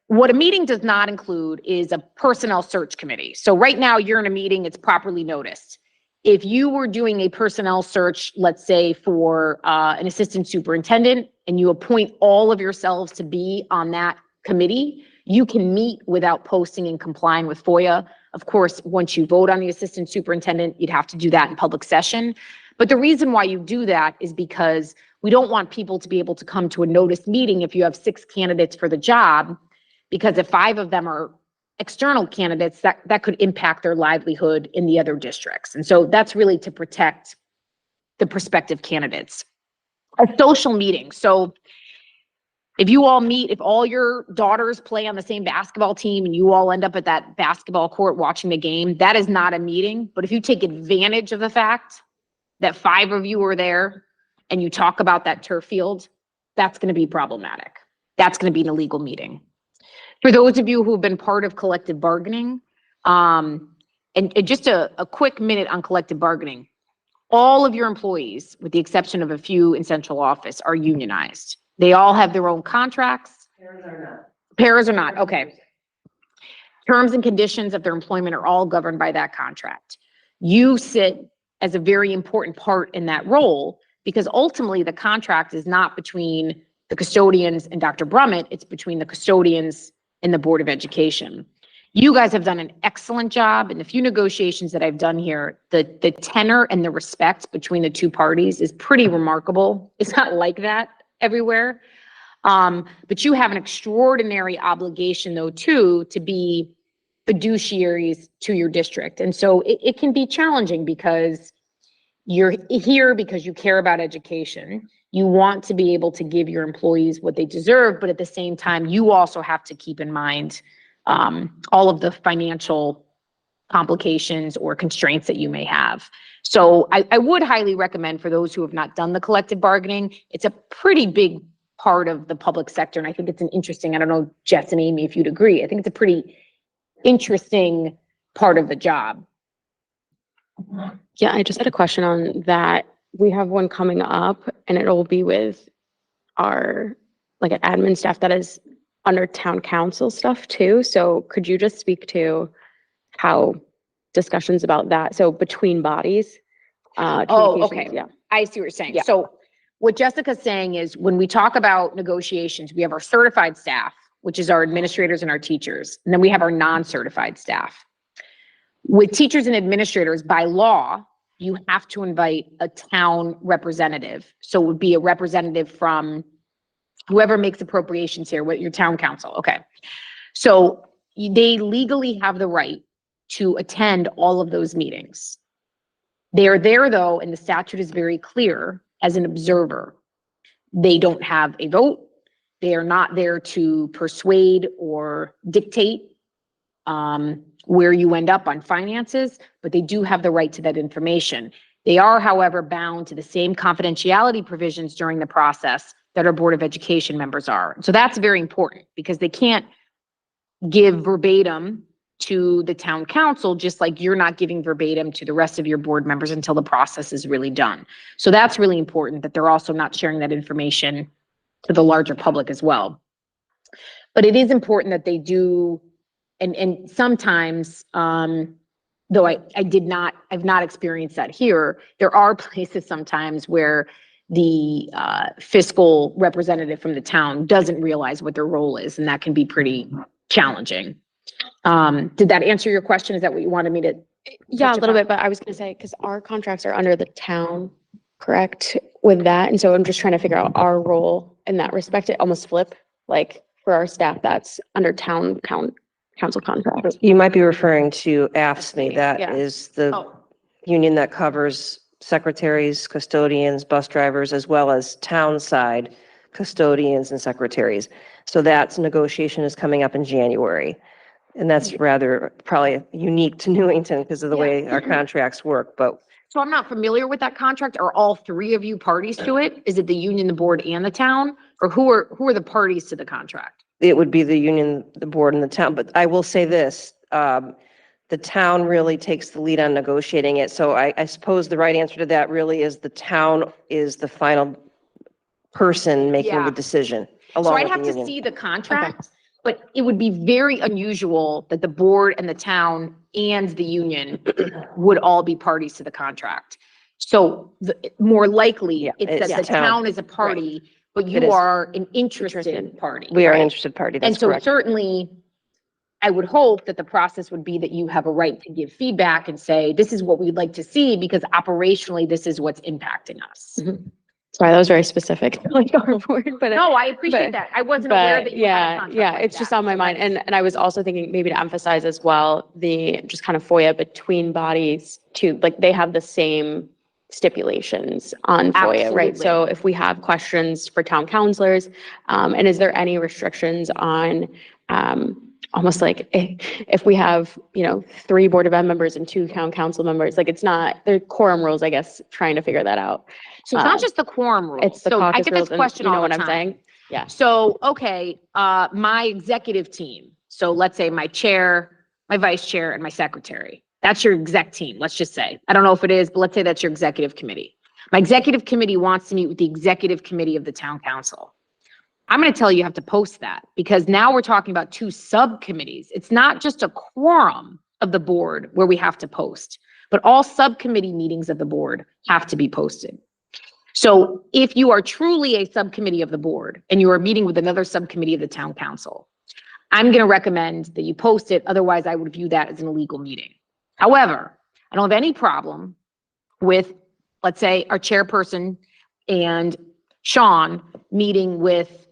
What a meeting does not include is a personnel search committee. So right now you're in a meeting, it's properly noticed. If you were doing a personnel search, let's say for an assistant superintendent, and you appoint all of yourselves to be on that committee, you can meet without posting and complying with FOIA. Of course, once you vote on the assistant superintendent, you'd have to do that in public session. But the reason why you do that is because we don't want people to be able to come to a noticed meeting if you have 6 candidates for the job, because if 5 of them are external candidates, that could impact their livelihood in the other districts. And so that's really to protect the prospective candidates. A social meeting. So if you all meet, if all your daughters play on the same basketball team and you all end up at that basketball court watching the game, that is not a meeting. But if you take advantage of the fact that 5 of you are there and you talk about that turf field, that's going to be problematic. That's going to be an illegal meeting. For those of you who have been part of collective bargaining, and just a quick minute on collective bargaining, all of your employees, with the exception of a few in central office, are unionized. They all have their own contracts. Paras are not, okay. Terms and conditions of their employment are all governed by that contract. You sit as a very important part in that role because ultimately the contract is not between the custodians and Dr. Brummett, it's between the custodians and the Board of Education. You guys have done an excellent job. In the few negotiations that I've done here, the tenor and the respect between the two parties is pretty remarkable. It's not like that everywhere. But you have an extraordinary obligation though too, to be fiduciaries to your district. And so it can be challenging because you're here because you care about education. You want to be able to give your employees what they deserve, but at the same time, you also have to keep in mind all of the financial complications or constraints that you may have. So I would highly recommend for those who have not done the collective bargaining, it's a pretty big part of the public sector. And I think it's an interesting, I don't know, Jess and Amy, if you'd agree, I think it's a pretty interesting part of the job. Yeah, I just had a question on that. We have one coming up and it'll be with our like an admin staff that is under town council stuff too. So could you just speak to how discussions about that? So between bodies. Oh, okay. Yeah. I see what you're saying. Yeah. So what Jessica's saying is when we talk about negotiations, we have our certified staff, which is our administrators and our teachers. And then we have our non-certified staff. With teachers and administrators, by law, you have to invite a town representative. So it would be a representative from whoever makes appropriations here, with your town council. Okay. So they legally have the right to attend all of those meetings. They are there though, and the statute is very clear, as an observer. They don't have a vote. They are not there to persuade or dictate where you end up on finances, but they do have the right to that information. They are, however, bound to the same confidentiality provisions during the process that our Board of Education members are. So that's very important because they can't give verbatim to the town council, just like you're not giving verbatim to the rest of your board members until the process is really done. So that's really important that they're also not sharing that information to the larger public as well. But it is important that they do. And sometimes, though I've not experienced that here, there are places sometimes where the fiscal representative from the town doesn't realize what their role is, and that can be pretty challenging. Did that answer your question? Is that what you wanted me to? Yeah, a little bit, but I was gonna say, because our contracts are under the town, correct, with that, and so I'm just trying to figure out our role in that respect. It almost flip, like for our staff that's under town council contract. You might be referring to AFSCME. That Yeah. is the Oh. union that covers secretaries, custodians, bus drivers, as well as town side custodians and secretaries. So that's negotiation is coming up in January. And that's rather probably unique to Newington because of the way our contracts work, but So I'm not familiar with that contract. Are all 3 of you parties to it? Is it the union, the board, and the town? Or who are the parties to the contract? it would be the union, the board and the town. But I will say this, the town really takes the lead on negotiating it. So I suppose the right answer to that really is the town is the final person making Yeah. the decision, So along I'd with have the to union. see the contract, but it would be very unusual that the board and the town and the union would all be parties to the contract. So more likely, Yeah, it's it's that the the town. town is a party, but It you is. are an interested Interested. party. We are an right? interested party, And that's so correct. certainly, I would hope that the process would be that you have a right to give feedback and say, this is what we'd like to see, because operationally, this is what's impacting us. Sorry, that was very specific, like our board, but. No, I appreciate but- that. I wasn't aware But that you had a yeah, contract yeah, like it's just that, on my so mind. that's- And I was also thinking maybe to emphasize as well, the just kind of FOIA between bodies to, like, they have the same stipulations on FOIA, right? So Absolutely. if we have questions for town councilors, and is there any restrictions on, almost like if we have, 3 Board of Ed members and 2 town council members, like it's not, they're quorum rules, I guess, trying to figure that out. So it's not just the quorum rules. It's the So I caucus get rules, this and question you know all what the I'm time. saying? Yeah. So, okay, my executive team. So let's say my chair, my vice chair, and my secretary. That's your exec team, let's just say. I don't know if it is, but let's say that's your executive committee. My executive committee wants to meet with the executive committee of the town council. I'm going to tell you, you have to post that, because now we're talking about 2 subcommittees. It's not just a quorum of the board where we have to post, but all subcommittee meetings of the board have to be posted. So if you are truly a subcommittee of the board and you are meeting with another subcommittee of the town council, I'm going to recommend that you post it. Otherwise, I would view that as an illegal meeting. However, I don't have any problem with, let's say, our chairperson and Sean meeting with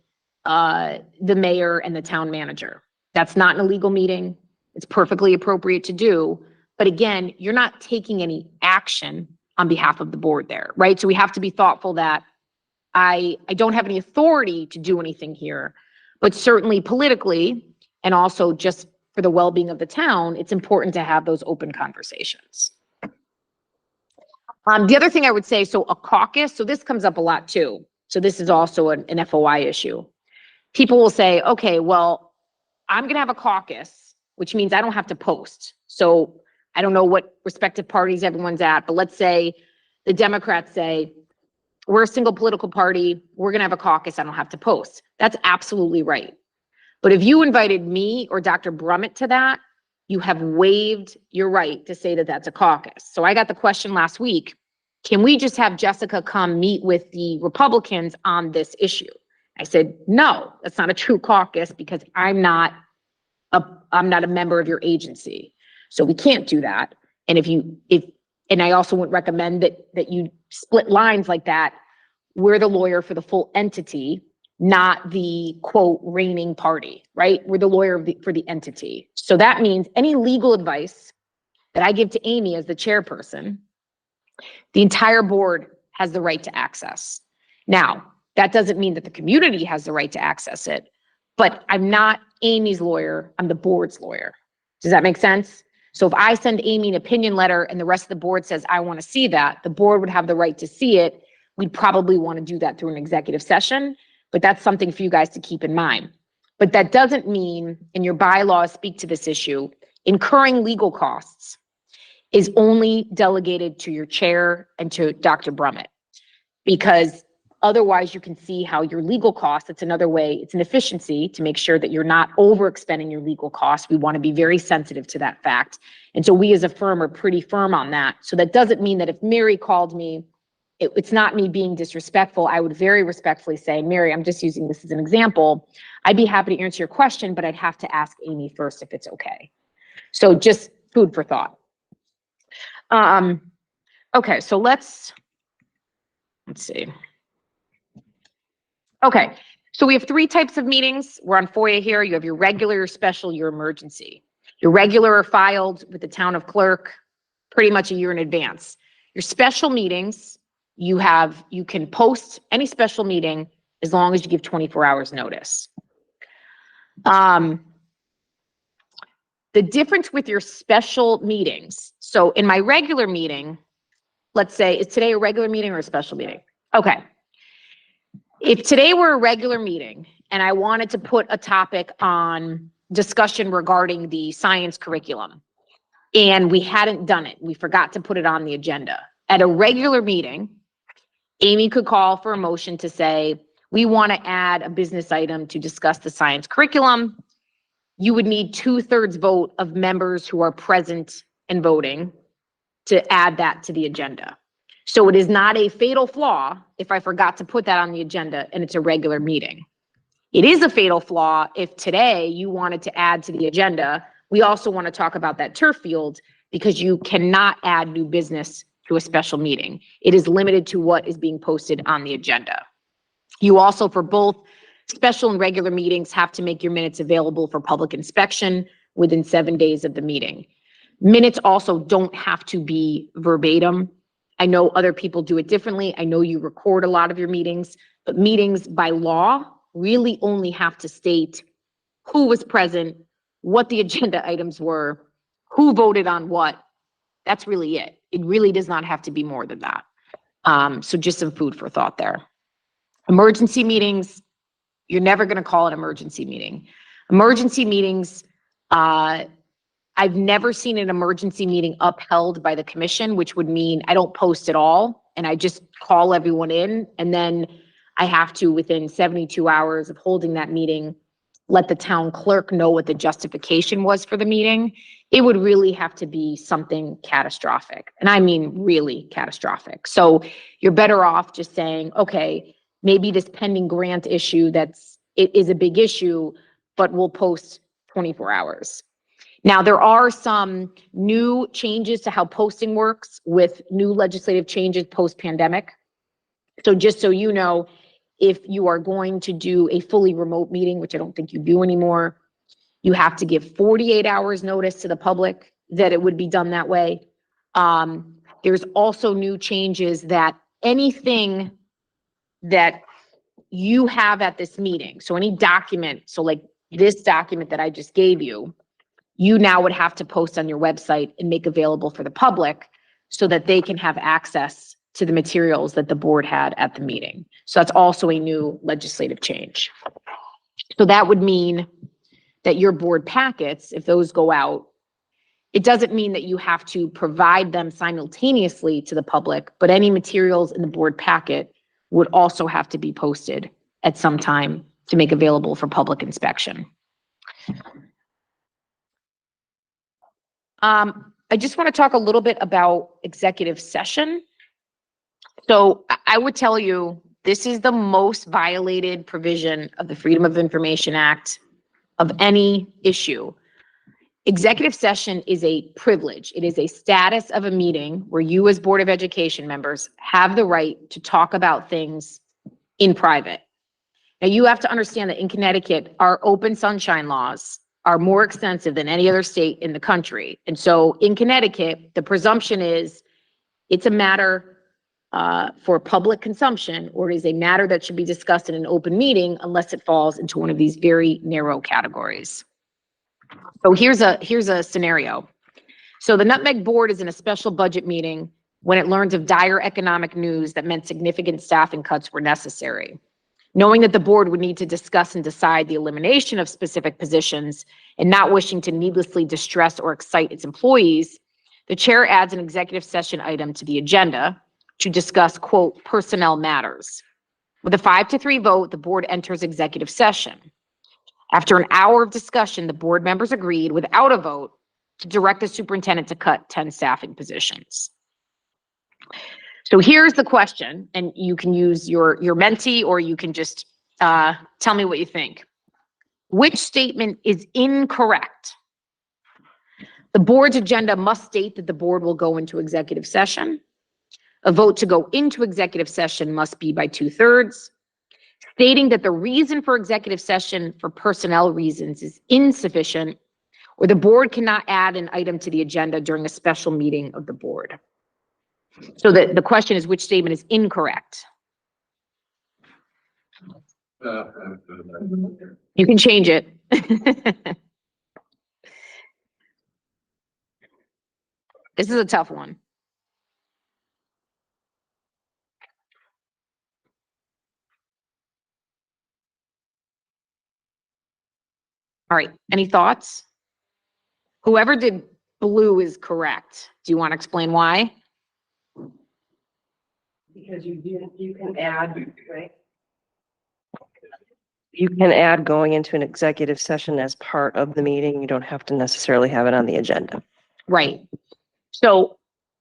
the mayor and the town manager. That's not an illegal meeting. It's perfectly appropriate to do. But again, you're not taking any action on behalf of the board there, right? So we have to be thoughtful that I don't have any authority to do anything here, but certainly politically and also just for the well-being of the town, it's important to have those open conversations. The other thing I would say, so a caucus, so this comes up a lot too. So this is also an FOI issue. People will say, okay, well, I'm going to have a caucus, which means I don't have to post. So I don't know what respective parties everyone's at, but let's say the Democrats say, we're a single political party, we're going to have a caucus, I don't have to post. That's absolutely right. But if you invited me or Dr. Brummett to that, you have waived your right to say that that's a caucus. So I got the question last week, can we just have Jessica come meet with the Republicans on this issue? I said, no, that's not a true caucus, because I'm not a member of your agency. So we can't do that. And and I also would recommend that you split lines like that. We're the lawyer for the full entity, not the quote reigning party, right? We're the lawyer for the entity. So that means any legal advice that I give to Amy as the chairperson, the entire board has the right to access. Now, that doesn't mean that the community has the right to access it, but I'm not Amy's lawyer, I'm the board's lawyer. Does that make sense? So if I send Amy an opinion letter and the rest of the board says, I want to see that, the board would have the right to see it. We'd probably want to do that through an executive session, but that's something for you guys to keep in mind. But that doesn't mean, and your bylaws speak to this issue, incurring legal costs is only delegated to your chair and to Dr. Brummett. Because otherwise you can see how your legal costs, it's another way, it's an efficiency to make sure that you're not overexpending your legal costs. We want to be very sensitive to that fact. And so we as a firm are pretty firm on that. So that doesn't mean that if Mary called me, it's not me being disrespectful. I would very respectfully say, Mary, I'm just using this as an example. I'd be happy to answer your question, but I'd have to ask Amy first if it's okay. So just food for thought. Okay, so let's see. Okay, so we have 3 types of meetings. We're on FOIA here. You have your regular, your special, your emergency. Your regular are filed with the town of clerk pretty much a year in advance. Your special meetings, you can post any special meeting as long as you give 24 hours notice. The difference with your special meetings, so in my regular meeting, let's say, is today a regular meeting or a special meeting? Okay. If today were a regular meeting and I wanted to put a topic on discussion regarding the science curriculum, and we hadn't done it. We forgot to put it on the agenda. At a regular meeting, Amy could call for a motion to say, we want to add a business item to discuss the science curriculum. You would need 2/3 vote of members who are present and voting to add that to the agenda. So it is not a fatal flaw if I forgot to put that on the agenda and it's a regular meeting. It is a fatal flaw if today you wanted to add to the agenda. We also want to talk about that turf field because you cannot add new business to a special meeting. It is limited to what is being posted on the agenda. You also, for both special and regular meetings, have to make your minutes available for public inspection within 7 days of the meeting. Minutes also don't have to be verbatim. I know other people do it differently. I know you record a lot of your meetings, but meetings by law really only have to state who was present, what the agenda items were, who voted on what. That's really it. It really does not have to be more than that. So just some food for thought there. Emergency meetings, you're never going to call an emergency meeting. Emergency meetings, I've never seen an emergency meeting upheld by the commission, which would mean I don't post at all and I just call everyone in, and then I have to, within 72 hours of holding that meeting, let the town clerk know what the justification was for the meeting. It would really have to be something catastrophic. And I mean really catastrophic. So you're better off just saying, okay, maybe this pending grant issue it is a big issue, but we'll post 24 hours. Now, there are some new changes to how posting works with new legislative changes post-pandemic. So just so you know, if you are going to do a fully remote meeting, which I don't think you do anymore, you have to give 48 hours notice to the public that it would be done that way. There's also new changes that anything that you have at this meeting, so any document, so like this document that I just gave you, you now would have to post on your website and make available for the public so that they can have access to the materials that the board had at the meeting. So that's also a new legislative change. So that would mean that your board packets, if those go out, it doesn't mean that you have to provide them simultaneously to the public, but any materials in the board packet would also have to be posted at some time to make available for public inspection. I just want to talk a little bit about executive session. So I would tell you, this is the most violated provision of the Freedom of Information Act of any issue. Executive session is a privilege. It is a status of a meeting where you as Board of Education members have the right to talk about things in private. Now, you have to understand that in Connecticut, our open sunshine laws are more extensive than any other state in the country. And so in Connecticut, the presumption is it's a matter for public consumption, or it is a matter that should be discussed in an open meeting unless it falls into one of these very narrow categories. So here's a scenario. So the Nutmeg Board is in a special budget meeting when it learns of dire economic news that meant significant staffing cuts were necessary. Knowing that the board would need to discuss and decide the elimination of specific positions and not wishing to needlessly distress or excite its employees, the chair adds an executive session item to the agenda to discuss, quote, personnel matters. With a 5-3 vote, the board enters executive session. After an hour of discussion, the board members agreed without a vote to direct the superintendent to cut 10 staffing positions. So here's the question, and you can use your mentee, or you can just tell me what you think. Which statement is incorrect? The board's agenda must state that the board will go into executive session. A vote to go into executive session must be by 2/3. Stating that the reason for executive session for personnel reasons is insufficient, or the board cannot add an item to the agenda during a special meeting of the board. So the question is, which statement is incorrect? You can change it. This is a tough one. All right, any thoughts? Whoever did blue is correct. Do you want to explain why? Because you can add, right? You can add going into an executive session as part of the meeting. You don't have to necessarily have it on the agenda. Right. So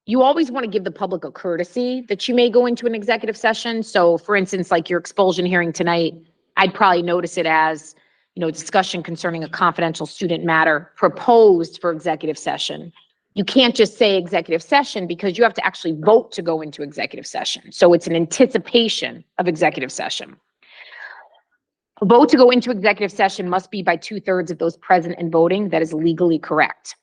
you always want to give the public a courtesy that you may go into an executive session. So for instance, like your expulsion hearing tonight, I'd probably notice it as, discussion concerning a confidential student matter proposed for executive session. You can't just say executive session because you have to actually vote to go into executive session. So it's an anticipation of executive session. A vote to go into executive session must be by 2/3 of those present and voting. That is legally correct.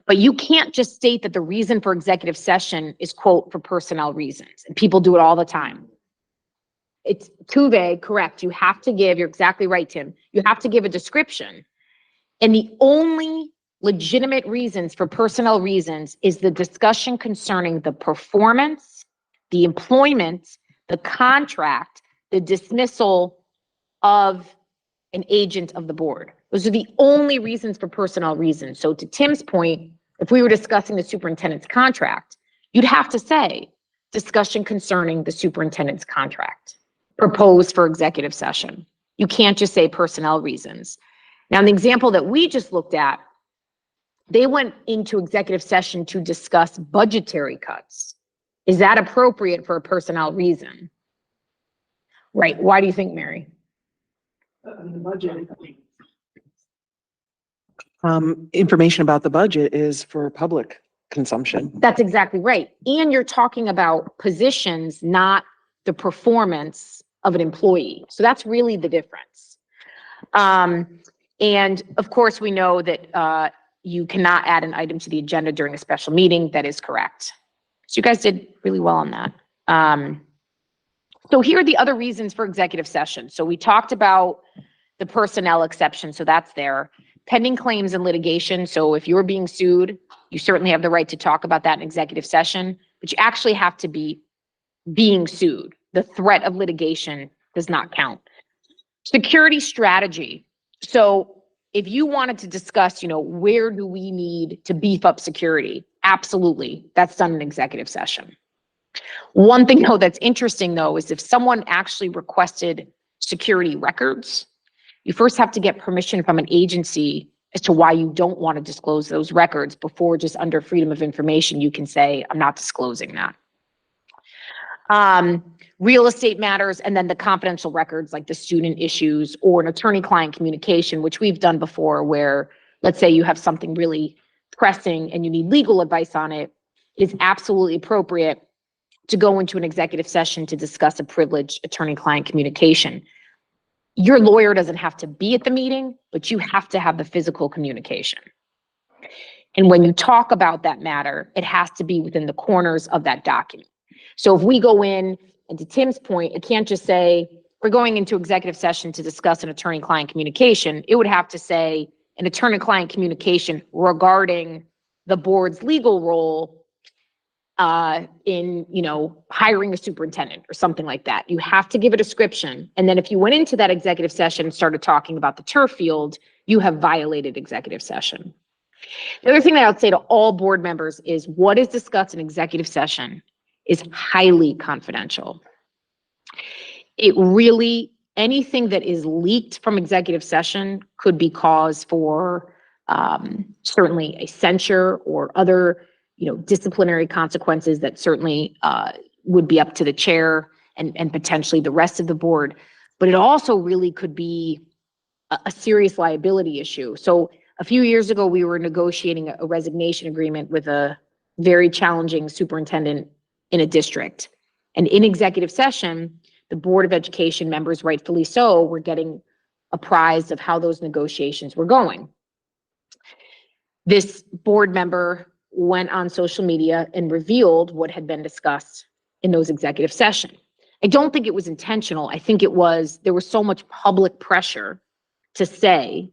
But you can't just state that the reason for executive session is, quote, for personnel reasons. And people do it all the time. It's too vague, correct. You have to give, you're exactly right, Tim. You have to give a description. And the only legitimate reasons for personnel reasons is the discussion concerning the performance, the employment, the contract, the dismissal of an agent of the board. Those are the only reasons for personnel reasons. So to Tim's point, if we were discussing the superintendent's contract, you'd have to say discussion concerning the superintendent's contract proposed for executive session. You can't just say personnel reasons. Now, in the example that we just looked at, they went into executive session to discuss budgetary cuts. Is that appropriate for a personnel reason? Right. Why do you think, Mary? The budget. Information about the budget is for public consumption. That's exactly right. And you're talking about positions, not the performance of an employee. So that's really the difference. And of course, we know that you cannot add an item to the agenda during a special meeting. That is correct. So you guys did really well on that. So here are the other reasons for executive session. So we talked about the personnel exception, so that's there. Pending claims and litigation. So if you're being sued, you certainly have the right to talk about that in executive session, but you actually have to be being sued. The threat of litigation does not count. Security strategy. So if you wanted to discuss, where do we need to beef up security? Absolutely. That's done in executive session. One thing though that's interesting though is if someone actually requested security records, you first have to get permission from an agency as to why you don't want to disclose those records before just under freedom of information, you can say, I'm not disclosing that. Real estate matters, and then the confidential records like the student issues or an attorney-client communication, which we've done before where, let's say you have something really pressing and you need legal advice on it, it is absolutely appropriate to go into an executive session to discuss a privileged attorney-client communication. Your lawyer doesn't have to be at the meeting, but you have to have the physical communication. And when you talk about that matter, it has to be within the corners of that document. So if we go in, and to Tim's point, it can't just say, we're going into executive session to discuss an attorney-client communication. It would have to say an attorney-client communication regarding the board's legal role in, hiring a superintendent or something like that. You have to give a description. And then if you went into that executive session and started talking about the turf field, you have violated executive session. The other thing that I would say to all board members is what is discussed in executive session is highly confidential. It really, anything that is leaked from executive session could be cause for certainly a censure or other disciplinary consequences that certainly would be up to the chair and potentially the rest of the board. But it also really could be a serious liability issue. So a few years ago, we were negotiating a resignation agreement with a very challenging superintendent in a district. And in executive session, the Board of Education members, rightfully so, were getting apprised of how those negotiations were going. This board member went on social media and revealed what had been discussed in those executive sessions. I don't think it was intentional. I think it was, there was so much public pressure to say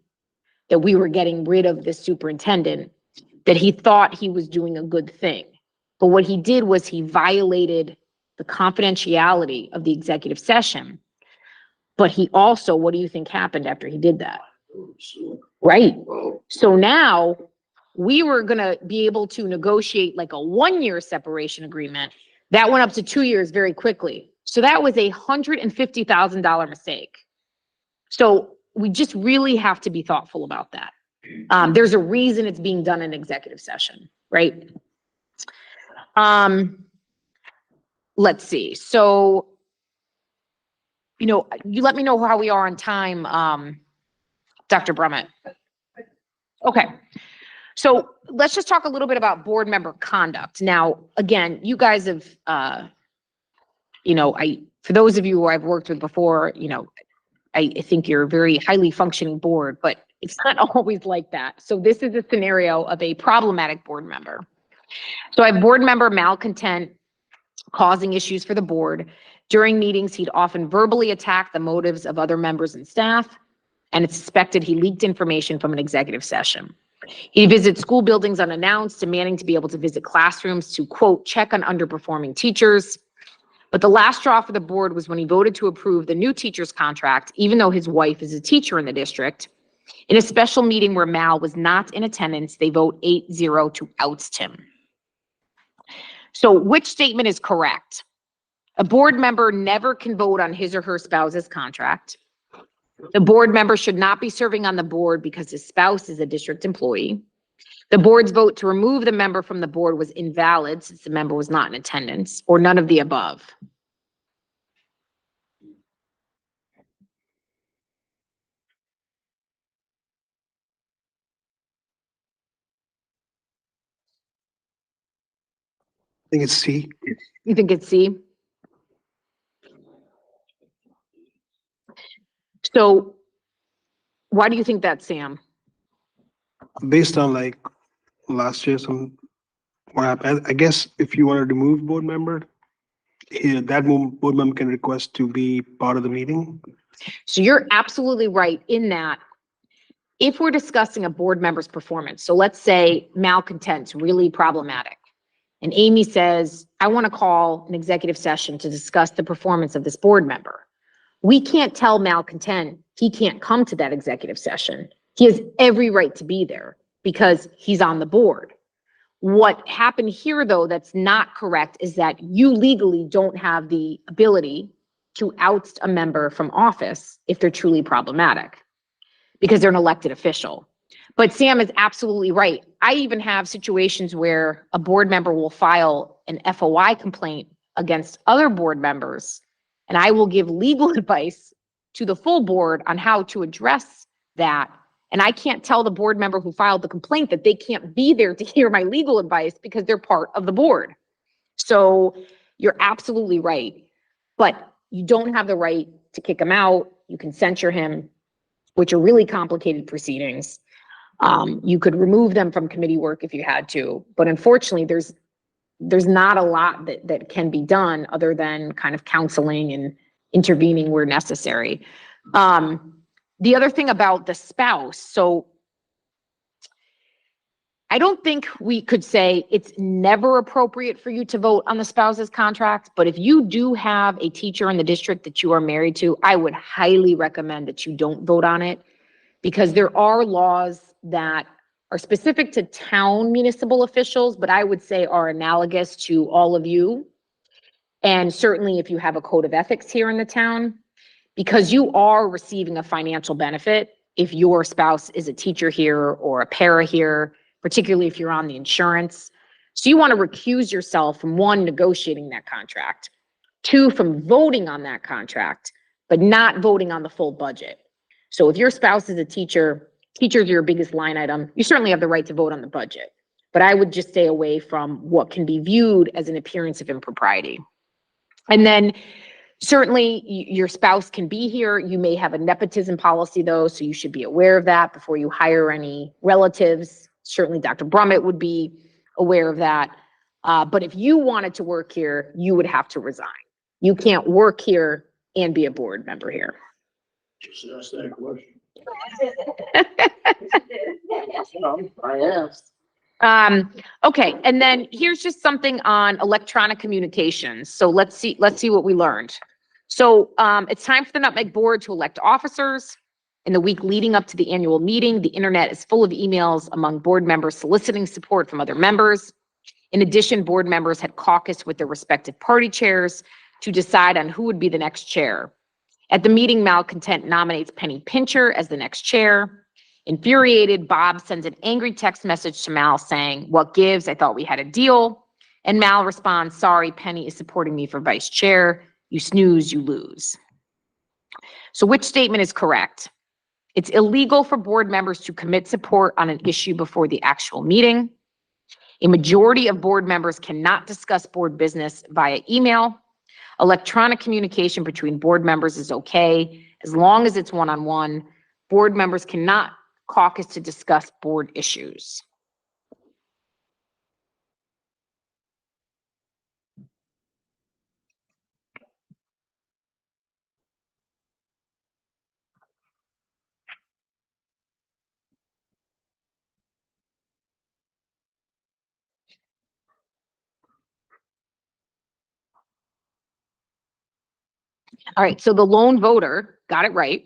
that we were getting rid of this superintendent that he thought he was doing a good thing. But what he did was he violated the confidentiality of the executive session. But he also, what do you think happened after he did that? Right. So now we were gonna be able to negotiate like a 1-year separation agreement. That went up to 2 years very quickly. So that was $150,000 mistake. So we just really have to be thoughtful about that. There's a reason it's being done in executive session, right? Let's see. So, you let me know how we are on time, Dr. Brummett. Okay. So let's just talk a little bit about board member conduct. Now, again, you guys have, for those of you who I've worked with before, I think you're a very highly functioning board, but it's not always like that. So this is a scenario of a problematic board member. So I have board member malcontent causing issues for the board. During meetings, he'd often verbally attack the motives of other members and staff, and it's suspected he leaked information from an executive session. He visits school buildings unannounced, demanding to be able to visit classrooms to, quote, check on underperforming teachers. But the last straw for the board was when he voted to approve the new teacher's contract, even though his wife is a teacher in the district. In a special meeting where Mal was not in attendance, they vote 8-0 to oust him. So which statement is correct? A board member never can vote on his or her spouse's contract. The board member should not be serving on the board because his spouse is a district employee. The board's vote to remove the member from the board was invalid since the member was not in attendance, or none of the above. I think it's C. You think it's C? So why do you think that, Sam? Based on like last year, what happened, I guess if you want to remove board member, board member can request to be part of the meeting. So you're absolutely right in that if we're discussing a board member's performance, so let's say malcontent's really problematic, and Amy says, I want to call an executive session to discuss the performance of this board member. We can't tell malcontent he can't come to that executive session. He has every right to be there because he's on the board. What happened here, though, that's not correct is that you legally don't have the ability to oust a member from office if they're truly problematic because they're an elected official. But Sam is absolutely right. I even have situations where a board member will file an FOI complaint against other board members, and I will give legal advice to the full board on how to address that. And I can't tell the board member who filed the complaint that they can't be there to hear my legal advice because they're part of the board. So you're absolutely right. But you don't have the right to kick him out. You can censure him, which are really complicated proceedings. You could remove them from committee work if you had to. But unfortunately, there's not a lot that can be done other than kind of counseling and intervening where necessary. The other thing about the spouse, so I don't think we could say it's never appropriate for you to vote on the spouse's contract, but if you do have a teacher in the district that you are married to, I would highly recommend that you don't vote on it because there are laws that are specific to town municipal officials, but I would say are analogous to all of you. And certainly if you have a code of ethics here in the town, because you are receiving a financial benefit if your spouse is a teacher here or a para here, particularly if you're on the insurance. So you want to recuse yourself from one, negotiating that contract, two, from voting on that contract, but not voting on the full budget. So if your spouse is a teacher, teachers are your biggest line item, you certainly have the right to vote on the budget. But I would just stay away from what can be viewed as an appearance of impropriety. And then certainly your spouse can be here. You may have a nepotism policy though, so you should be aware of that before you hire any relatives. Certainly Dr. Brummett would be aware of that. But if you wanted to work here, you would have to resign. You can't work here and be a board member here. Just ask that question. I asked. Okay, and then here's just something on electronic communications. So let's see what we learned. So it's time for the Nutmeg Board to elect officers. In the week leading up to the annual meeting, the internet is full of emails among board members soliciting support from other members. In addition, board members had caucused with their respective party chairs to decide on who would be the next chair. At the meeting, Malcontent nominates Penny Pincher as the next chair. Infuriated, Bob sends an angry text message to Mal saying, "What gives? I thought we had a deal." And Mal responds, "Sorry, Penny is supporting me for vice chair. You snooze, you lose." So which statement is correct? It's illegal for board members to commit support on an issue before the actual meeting. A majority of board members cannot discuss board business via email. Electronic communication between board members is okay as long as it's one-on-one. Board members cannot caucus to discuss board issues. All right, so the lone voter got it right.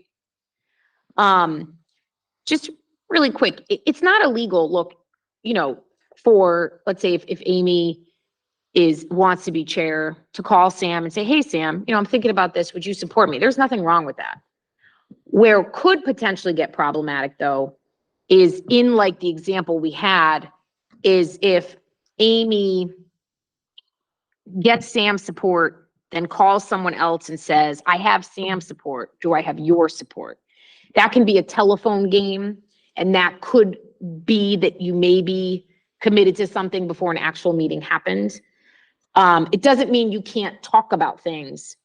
Just really quick, it's not illegal, look, you know, for, let's say if Amy wants to be chair, to call Sam and say, "Hey, Sam, you know, I'm thinking about this. Would you support me?" There's nothing wrong with that. Where it could potentially get problematic though, is in like the example we had, is if Amy gets Sam's support, then calls someone else and says, "I have Sam's support. Do I have your support?" That can be a telephone game, and that could be that you may be committed to something before an actual meeting happens. It doesn't mean you can't talk about things,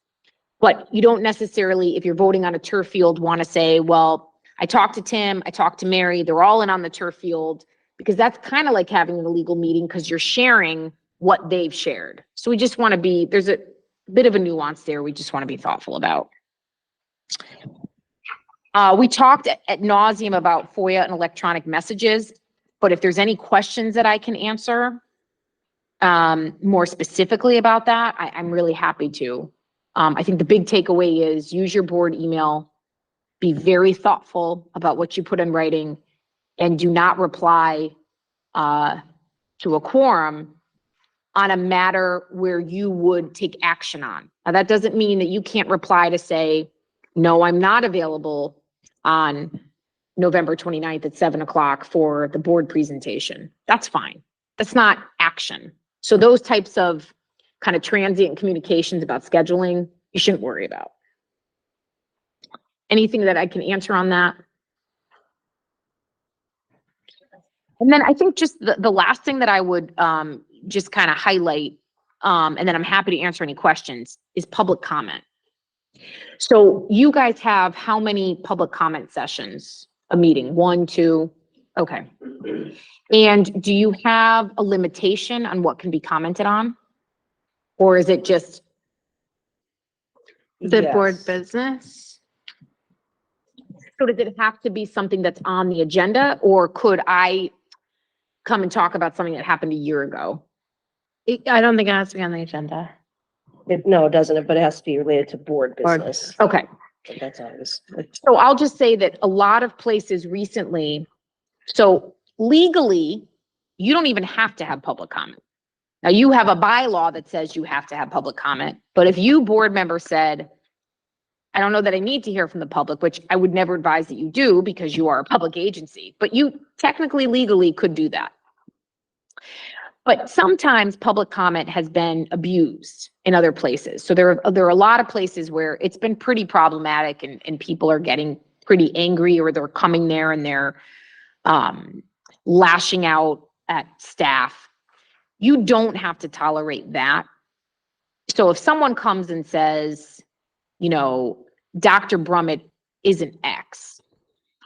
but you don't necessarily, if you're voting on a turf field, want to say, "Well, I talked to Tim, I talked to Mary, they're all in on the turf field," because that's kind of like having an illegal meeting because you're sharing what they've shared. So we just want to be, there's a bit of a nuance there we just want to be thoughtful about. We talked at nauseum about FOIA and electronic messages, but if there's any questions that I can answer more specifically about that, I'm really happy to. I think the big takeaway is use your board email, be very thoughtful about what you put in writing, and do not reply to a quorum on a matter where you would take action on. Now, that doesn't mean that you can't reply to say, "No, I'm not available on November 29th at 7 o'clock for the board presentation." That's fine. That's not action. So those types of kind of transient communications about scheduling, you shouldn't worry about. Anything that I can answer on that? And then I think just the last thing that I would just kind of highlight, and then I'm happy to answer any questions, is public comment. So you guys have how many public comment sessions a meeting? 1, 2? Okay. And do you have a limitation on what can be commented on? Or is it just The board Yes. business? so does it have to be something that's on the agenda, or could I come and talk about something that happened a year ago? I don't think it has to be on the agenda. No, it doesn't, but it has to be related to board Board business. Okay. That's always. So I'll just say that a lot of places recently, so legally, you don't even have to have public comment. Now, you have a bylaw that says you have to have public comment, but if you board member said, "I don't know that I need to hear from the public," which I would never advise that you do because you are a public agency, but you technically legally could do that. But sometimes public comment has been abused in other places. So there are a lot of places where it's been pretty problematic and people are getting pretty angry, or they're coming there and they're lashing out at staff. You don't have to tolerate that. So if someone comes and says, you know, "Dr. Brummett isn't X,"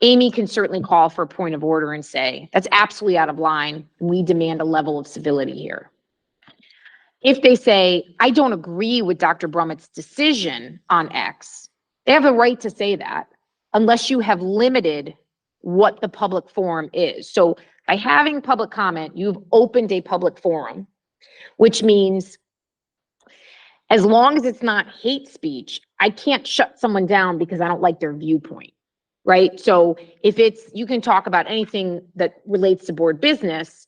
Amy can certainly call for a point of order and say, "That's absolutely out of line. We demand a level of civility here." If they say, "I don't agree with Dr. Brummett's decision on X," they have the right to say that, unless you have limited what the public forum is. So by having public comment, you've opened a public forum, which means as long as it's not hate speech, I can't shut someone down because I don't like their viewpoint. right? So if you can talk about anything that relates to board business,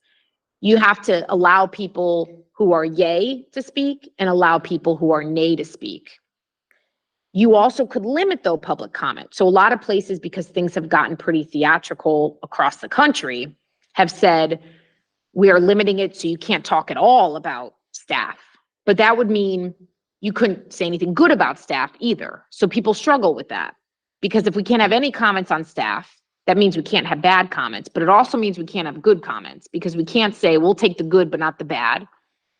you have to allow people who are yay to speak and allow people who are nay to speak. You also could limit though public comment. So a lot of places, because things have gotten pretty theatrical across the country, have said, we are limiting it so you can't talk at all about staff. But that would mean you couldn't say anything good about staff either. So people struggle with that. Because if we can't have any comments on staff, that means we can't have bad comments, but it also means we can't have good comments because we can't say we'll take the good but not the bad,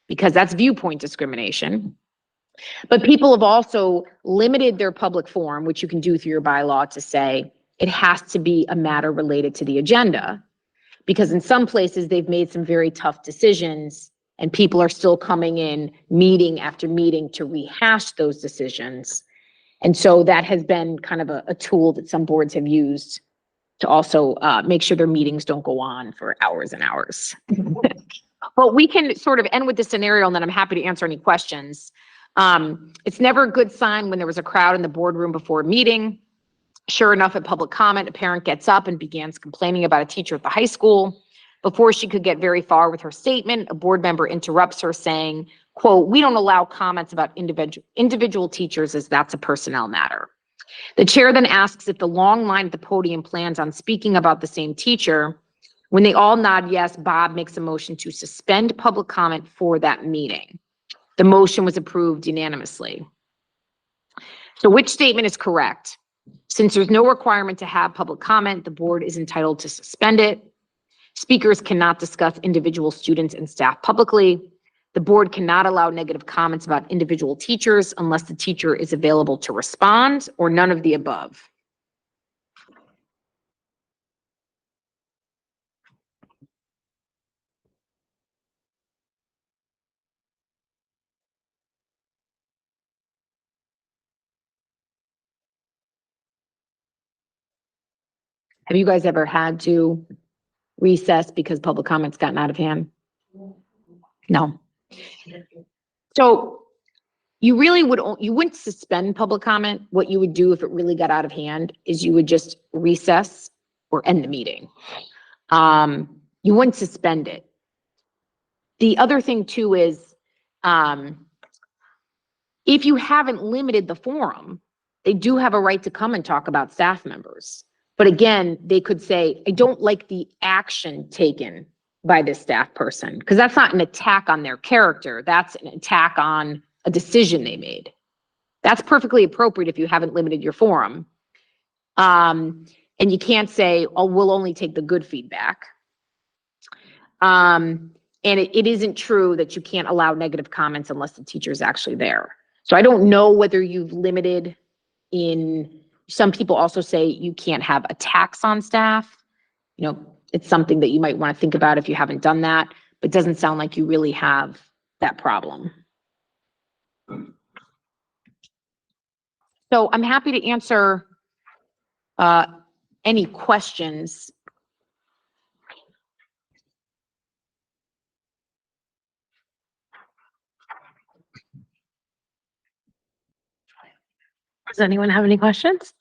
because that's viewpoint discrimination. But people have also limited their public forum, which you can do through your bylaw, to say it has to be a matter related to the agenda. Because in some places they've made some very tough decisions and people are still coming in meeting after meeting to rehash those decisions. And so that has been kind of a tool that some boards have used to also make sure their meetings don't go on for hours and hours. But we can sort of end with this scenario and then I'm happy to answer any questions. It's never a good sign when there was a crowd in the boardroom before a meeting. Sure enough, at public comment, a parent gets up and begins complaining about a teacher at the high school. Before she could get very far with her statement, a board member interrupts her saying, quote, "We don't allow comments about individual teachers as that's a personnel matter." The chair then asks if the long line at the podium plans on speaking about the same teacher. When they all nod yes, Bob makes a motion to suspend public comment for that meeting. The motion was approved unanimously. So which statement is correct? Since there's no requirement to have public comment, the board is entitled to suspend it. Speakers cannot discuss individual students and staff publicly. The board cannot allow negative comments about individual teachers unless the teacher is available to respond, or none of the above. Have you guys ever had to recess because public comments gotten out of hand? No. So you really you wouldn't suspend public comment. What you would do if it really got out of hand is you would just recess or end the meeting. You wouldn't suspend it. The other thing too is, if you haven't limited the forum, they do have a right to come and talk about staff members. But again, they could say, I don't like the action taken by this staff person, because that's not an attack on their character. That's an attack on a decision they made. That's perfectly appropriate if you haven't limited your forum. And you can't say, oh, we'll only take the good feedback. And it isn't true that you can't allow negative comments unless the teacher is actually there. So I don't know whether you've limited in, some people also say you can't have attacks on staff. You know, it's something that you might want to think about if you haven't done that, but it doesn't sound like you really have that problem. So I'm happy to answer any questions. Does anyone have any questions?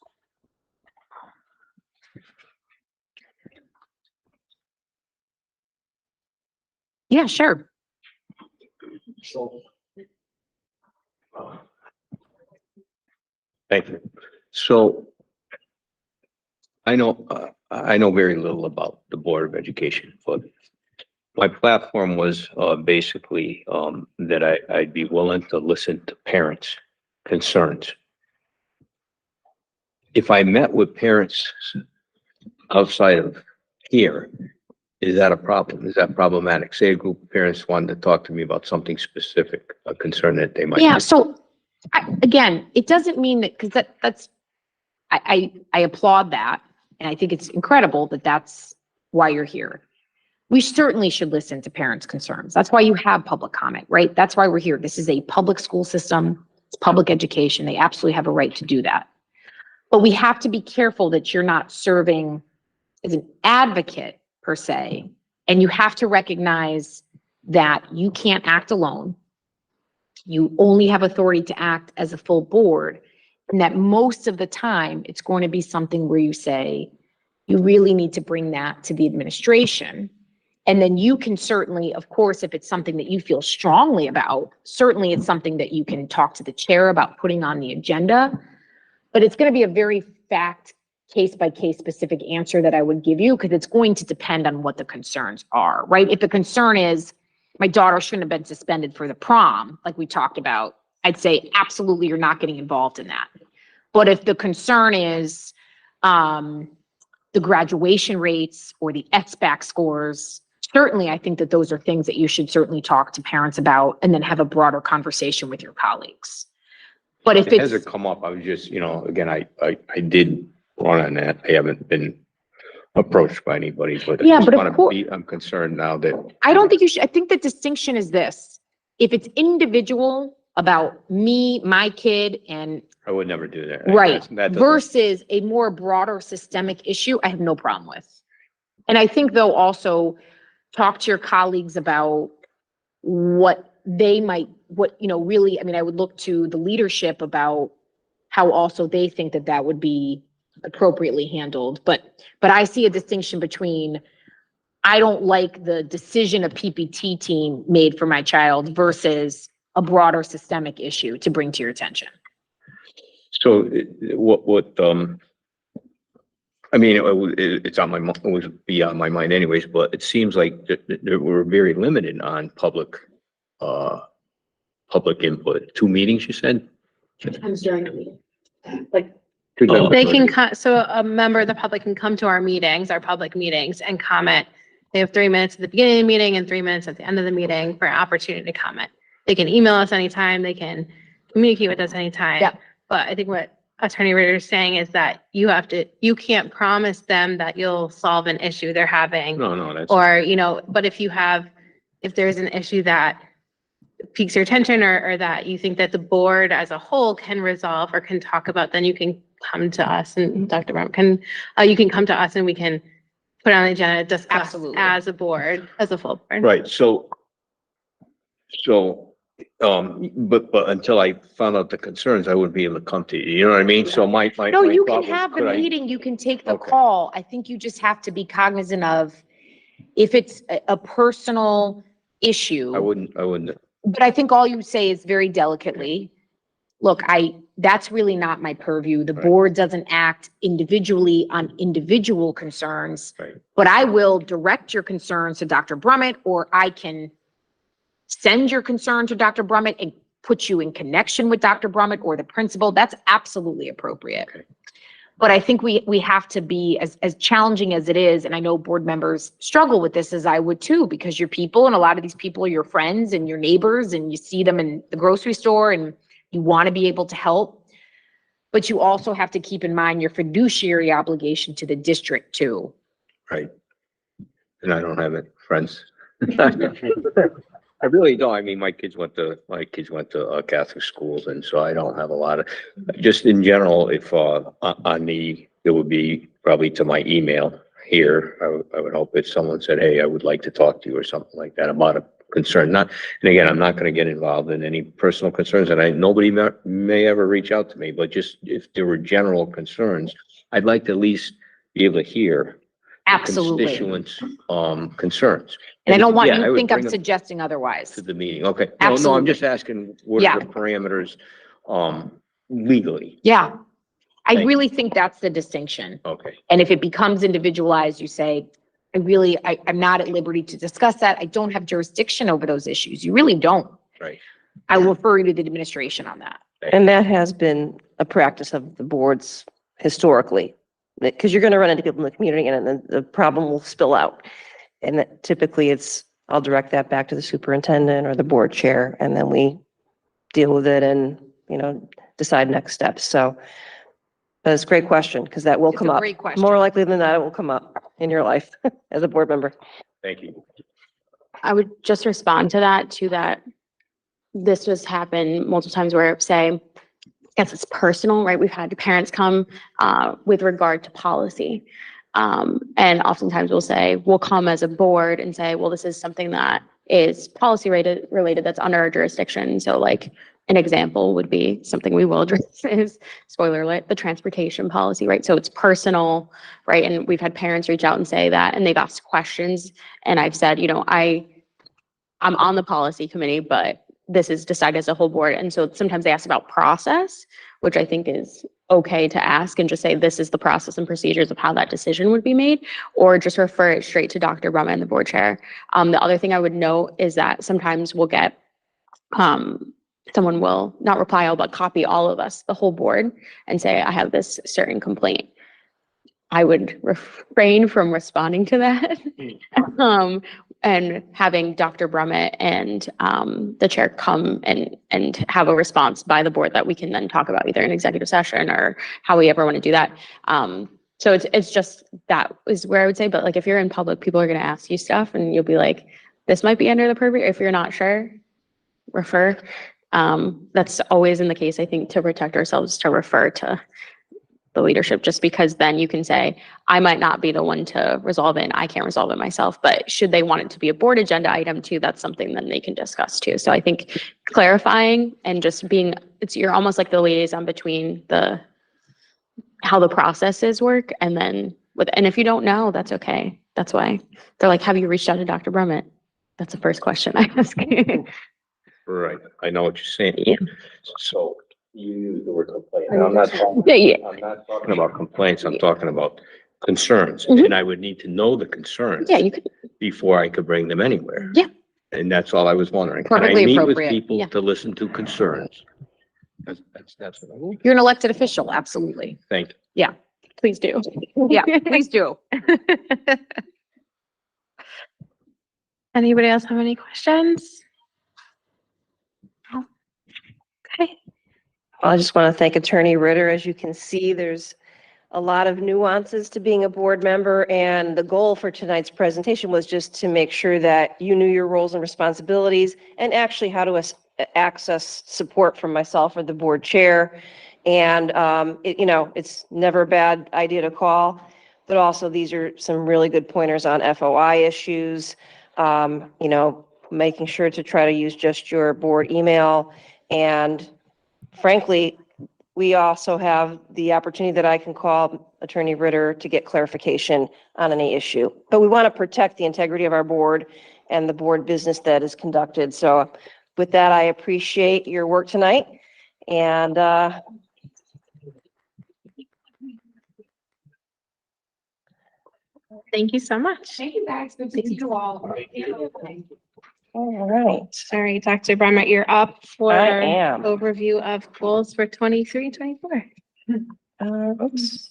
Yeah, sure. Thank you. So I know very little about the Board of Education, but my platform was basically that I'd be willing to listen to parents' concerns. If I met with parents outside of here, is that a problem? Is that problematic? Say a group of parents wanted to talk to me about something specific, a concern that they might have. Yeah, so again, it doesn't mean that, because that's, I applaud that. And I think it's incredible that that's why you're here. We certainly should listen to parents' concerns. That's why you have public comment, right? That's why we're here. This is a public school system. It's public education. They absolutely have a right to do that. But we have to be careful that you're not serving as an advocate per se. And you have to recognize that you can't act alone. You only have authority to act as a full board. And that most of the time, it's going to be something where you say, you really need to bring that to the administration. And then you can certainly, of course, if it's something that you feel strongly about, certainly it's something that you can talk to the chair about putting on the agenda. But it's going to be a very fact, case by case specific answer that I would give you, because it's going to depend on what the concerns are, right? If the concern is my daughter shouldn't have been suspended for the prom, like we talked about, I'd say absolutely you're not getting involved in that. But if the concern is the graduation rates or the SBAC scores, certainly I think that those are things that you should certainly talk to parents about and then have a broader conversation with your colleagues. But if It hasn't it's, come up. I was just, again, I did run on that. I haven't been approached by anybody, but I Yeah, just but of wanna course- I'm concerned now that, I don't think you should, I think the distinction is this. If it's individual about me, my kid, and I would never do that. right, That doesn't- versus a more broader systemic issue, I have no problem with. And I think they'll also talk to your colleagues about what they might, really, I mean, I would look to the leadership about how also they think that that would be appropriately handled. But I see a distinction between, I don't like the decision a PPT team made for my child versus a broader systemic issue to bring to your attention. So I mean, it's on it would be on my mind anyways, but it seems like that we're very limited on public input. 2 meetings, you said? Sometimes during the meeting. Like, Oh. They can so a member of the public can come to our meetings, our public meetings, and comment. They have 3 minutes at the beginning of the meeting and 3 minutes at the end of the meeting for an opportunity to comment. They can email us anytime, they can communicate with us anytime. Yeah. But I think what Attorney Ritter is saying is that you can't promise them that you'll solve an issue they're having. No, that's. Or, but if there's an issue that piques your attention or that you think that the board as a whole can resolve or can talk about, then you can come to us and Dr. Brown you can come to us and we can put it on the agenda, discuss Absolutely. as a board, as a full board. Right, so, but until I found out the concerns, I wouldn't be able to come to you, you know what I mean? So my no, you thought can was, have the could I- meeting, you can take the Okay. call. I think you just have to be cognizant of if it's a personal issue. I wouldn't, But I think all you say is very delicately, look, that's really not my purview. The Right. board doesn't act individually on individual concerns. Right. But I will direct your concerns to Dr. Brummett, or I can send your concern to Dr. Brummett and put you in connection with Dr. Brummett or the principal. That's absolutely appropriate. Okay. But I think we have to be as challenging as it is, and I know board members struggle with this as I would too, because you're people and a lot of these people are your friends and your neighbors and you see them in the grocery store and you want to be able to help. But you also have to keep in mind your fiduciary obligation to the district too. right? And I don't have any friends. I really don't. I mean, my kids went to Catholic schools, and so I don't have a lot of, just in general, if, it would be probably to my email here. I would hope if someone said, hey, I would like to talk to you or something like that about a concern. And again, I'm not going to get involved in any personal concerns, and nobody may ever reach out to me, but just if there were general concerns, I'd like to at least be able to hear the Absolutely. constituents' concerns. And I don't want Yeah, you I to would think I'm bring them suggesting otherwise. to the meeting. Okay. No, I'm Absolutely. just asking, what Yeah. are the parameters, legally? Yeah. I Thank really think that's the distinction. Okay. And if it becomes individualized, you say, I'm not at liberty to discuss that. I don't have jurisdiction over those issues. You really don't. Right. I will refer you to the administration on that. And that has been a practice of the boards historically, because you're going to run into people in the community and then the problem will spill out. And that typically I'll direct that back to the superintendent or the board chair, and then we deal with it and, decide next steps. So that's a great question, because that will It's come a up. great question. More likely than not, it will come up in your life as a board member. Thank you. I would just respond to that this just happened multiple times where say, I guess it's personal, right? We've had parents come with regard to policy. And oftentimes we'll come as a board and say, well, this is something that is policy related that's under our jurisdiction. So like, An example would be something we will address is, spoiler alert, the transportation policy, right? So it's personal, right? And we've had parents reach out and say that, and they've asked questions. And I've said, I'm on the policy committee, but this is decided as a whole board. And so sometimes they ask about process, which I think is okay to ask and just say, this is the process and procedures of how that decision would be made, or just refer it straight to Dr. Brumman, the board chair. The other thing I would note is that sometimes we'll get, someone will not reply all, but copy all of us, the whole board, and say, I have this certain complaint. I would refrain from responding to that. And having Dr. Brummett and the chair come and have a response by the board that we can then talk about either in executive session or how we ever want to do that. So it's just, that is where I would say, but like if you're in public, people are going to ask you stuff and you'll be like, this might be under the purview. If you're not sure, refer. That's always in the case, I think, to protect ourselves, to refer to the leadership, just because then you can say, I might not be the one to resolve it and I can't resolve it myself, but should they want it to be a board agenda item too, that's something then they can discuss too. So I think clarifying and just being, you're almost like the liaison between how the processes work, and then and if you don't know, that's okay. That's why they're like, have you reached out to Dr. Brummett? That's the first question I ask. Right, I know what you're saying. Yeah. So you use the word complaint. And I'm not talking about complaints, I'm talking about concerns. Mhm. And I would need to know the concerns Yeah, you could, before I could bring them anywhere. Yeah. And that's all I was wondering. Can I Perfectly meet with appropriate. people Yeah. to listen to concerns? That's what I want. You're an elected official, absolutely. Thank you. please do. Yeah, please do. Anybody else have any questions? Okay. I just want to thank Attorney Ritter. As you can see, there's a lot of nuances to being a board member, and the goal for tonight's presentation was just to make sure that you knew your roles and responsibilities and actually how to access support from myself or the board chair. And, it's never a bad idea to call, but also these are some really good pointers on FOI issues, making sure to try to use just your board email. And frankly, we also have the opportunity that I can call Attorney Ritter to get clarification on any issue. But we want to protect the integrity of our board and the board business that is conducted. So with that, I appreciate your work tonight. And Thank you so much. Thank you guys. Good to see you all. all right. All right, Dr. Brummett, you're up for I am. overview of goals for 23, 24. Oops.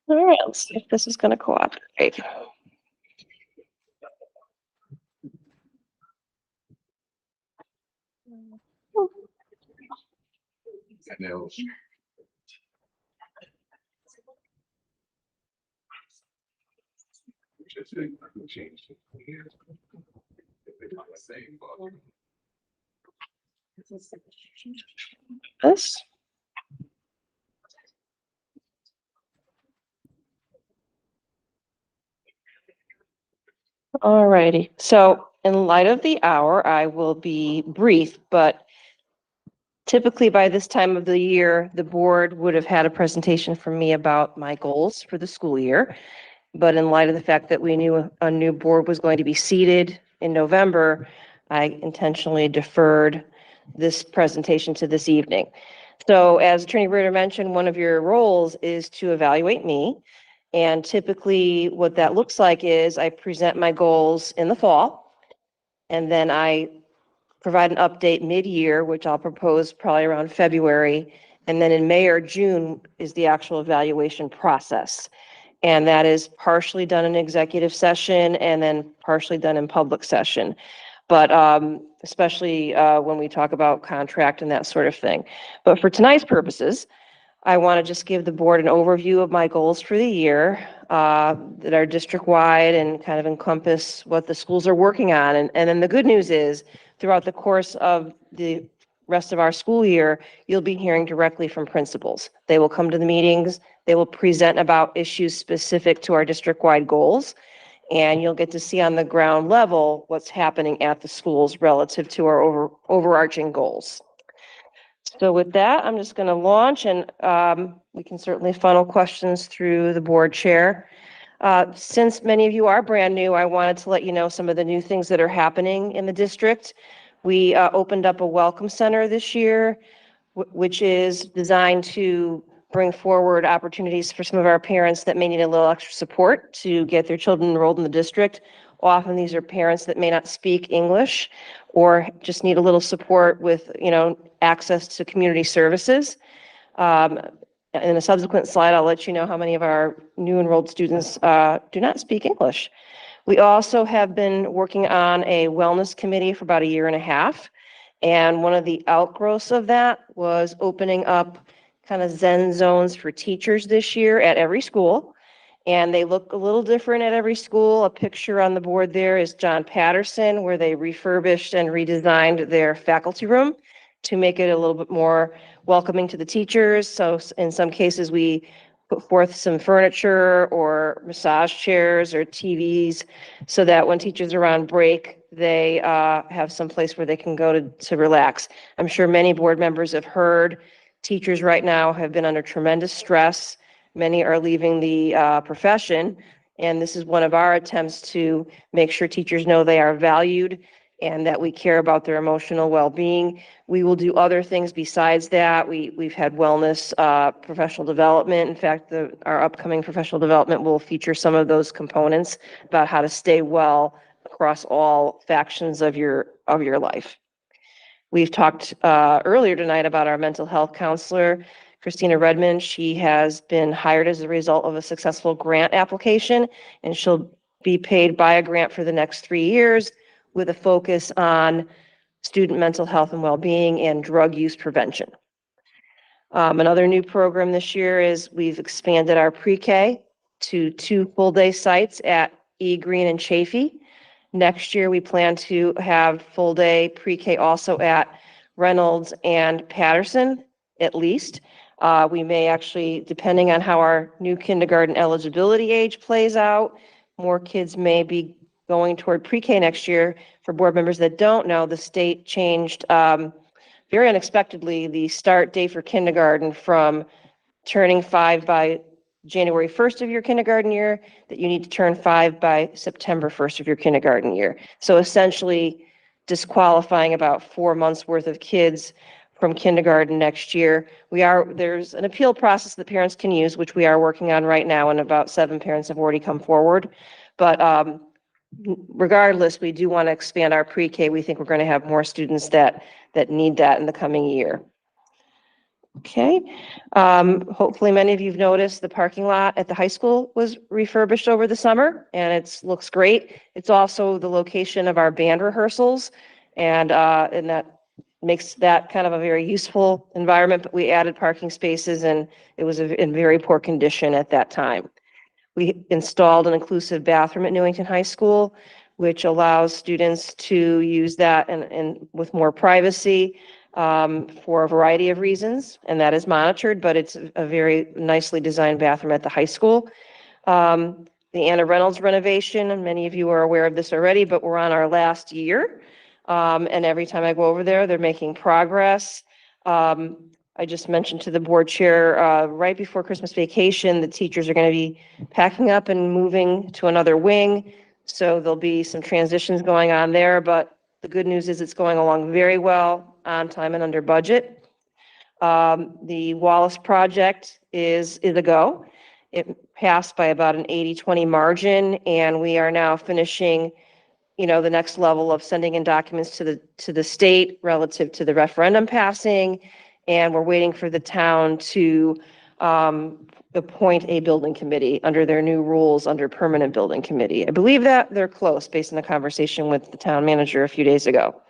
All right, let's see if this is going to cooperate. This. All righty. So in light of the hour, I will be brief, but typically by this time of the year, the board would have had a presentation from me about my goals for the school year. But in light of the fact that we knew a new board was going to be seated in November, I intentionally deferred this presentation to this evening. So as Attorney Ritter mentioned, one of your roles is to evaluate me. And typically what that looks like is I present my goals in the fall, and then I provide an update mid-year, which I'll propose probably around February. And then in May or June is the actual evaluation process. And that is partially done in executive session and then partially done in public session. But especially when we talk about contract and that sort of thing. But for tonight's purposes, I want to just give the board an overview of my goals for the year that are district-wide and kind of encompass what the schools are working on. And then the good news is, throughout the course of the rest of our school year, you'll be hearing directly from principals. They will come to the meetings, They will present about issues specific to our district-wide goals. And you'll get to see on the ground level what's happening at the schools relative to our overarching goals. So with that, I'm just going to launch, and we can certainly funnel questions through the board chair. Since many of you are brand new, I wanted to let you know some of the new things that are happening in the district. We opened up a welcome center this year, which is designed to bring forward opportunities for some of our parents that may need a little extra support to get their children enrolled in the district. Often these are parents that may not speak English or just need a little support with, access to community services. In a subsequent slide, I'll let you know how many of our new enrolled students do not speak English. We also have been working on a wellness committee for about a year and a half. And one of the outgrowths of that was opening up kind of Zen zones for teachers this year at every school. And they look a little different at every school. A picture on the board there is John Patterson, where they refurbished and redesigned their faculty room to make it a little bit more welcoming to the teachers. So in some cases, we put forth some furniture or massage chairs or TVs so that when teachers are on break, they have some place where they can go to relax. I'm sure many board members have heard teachers right now have been under tremendous stress. Many are leaving the profession, and this is one of our attempts to make sure teachers know they are valued and that we care about their emotional well-being. We will do other things besides that. We've had wellness, professional development. In fact, our upcoming professional development will feature some of those components about how to stay well across all factions of your life. We've talked earlier tonight about our mental health counselor, Christina Redmond. She has been hired as a result of a successful grant application, and she'll be paid by a grant for the next 3 years with a focus on student mental health and well-being and drug use prevention. Another new program this year is we've expanded our pre-K to 2 full-day sites at E. Green and Chafee. Next year, we plan to have full-day pre-K also at Reynolds and Patterson, at least. We may actually, depending on how our new kindergarten eligibility age plays out, more kids may be going toward pre-K next year. For board members that don't know, the state changed very unexpectedly the start date for kindergarten from turning 5 by January 1st of your kindergarten year, that you need to turn 5 by September 1st of your kindergarten year. So essentially disqualifying about 4 months worth of kids from kindergarten next year. There's an appeal process that parents can use, which we are working on right now, and about 7 parents have already come forward. But regardless, we do want to expand our pre-K. We think we're going to have more students that need that in the coming year. Okay. Hopefully many of you have noticed the parking lot at the high school was refurbished over the summer, and it looks great. It's also the location of our band rehearsals, and that makes that kind of a very useful environment. But we added parking spaces, and it was in very poor condition at that time. We installed an inclusive bathroom at Newington High School, which allows students to use that and with more privacy for a variety of reasons, and that is monitored, but it's a very nicely designed bathroom at the high school. The Anna Reynolds renovation, and many of you are aware of this already, but we're on our last year. And every time I go over there, they're making progress. I just mentioned to the board chair, right before Christmas vacation, the teachers are going to be packing up and moving to another wing. So there'll be some transitions going on there, but the good news is it's going along very well, on time and under budget. The Wallace project is a go. It passed by about an 80-20 margin, and we are now finishing, the next level of sending in documents to the state relative to the referendum passing, and we're waiting for the town to appoint a building committee under their new rules under permanent building committee. I believe that they're close based on the conversation with the town manager a few days ago.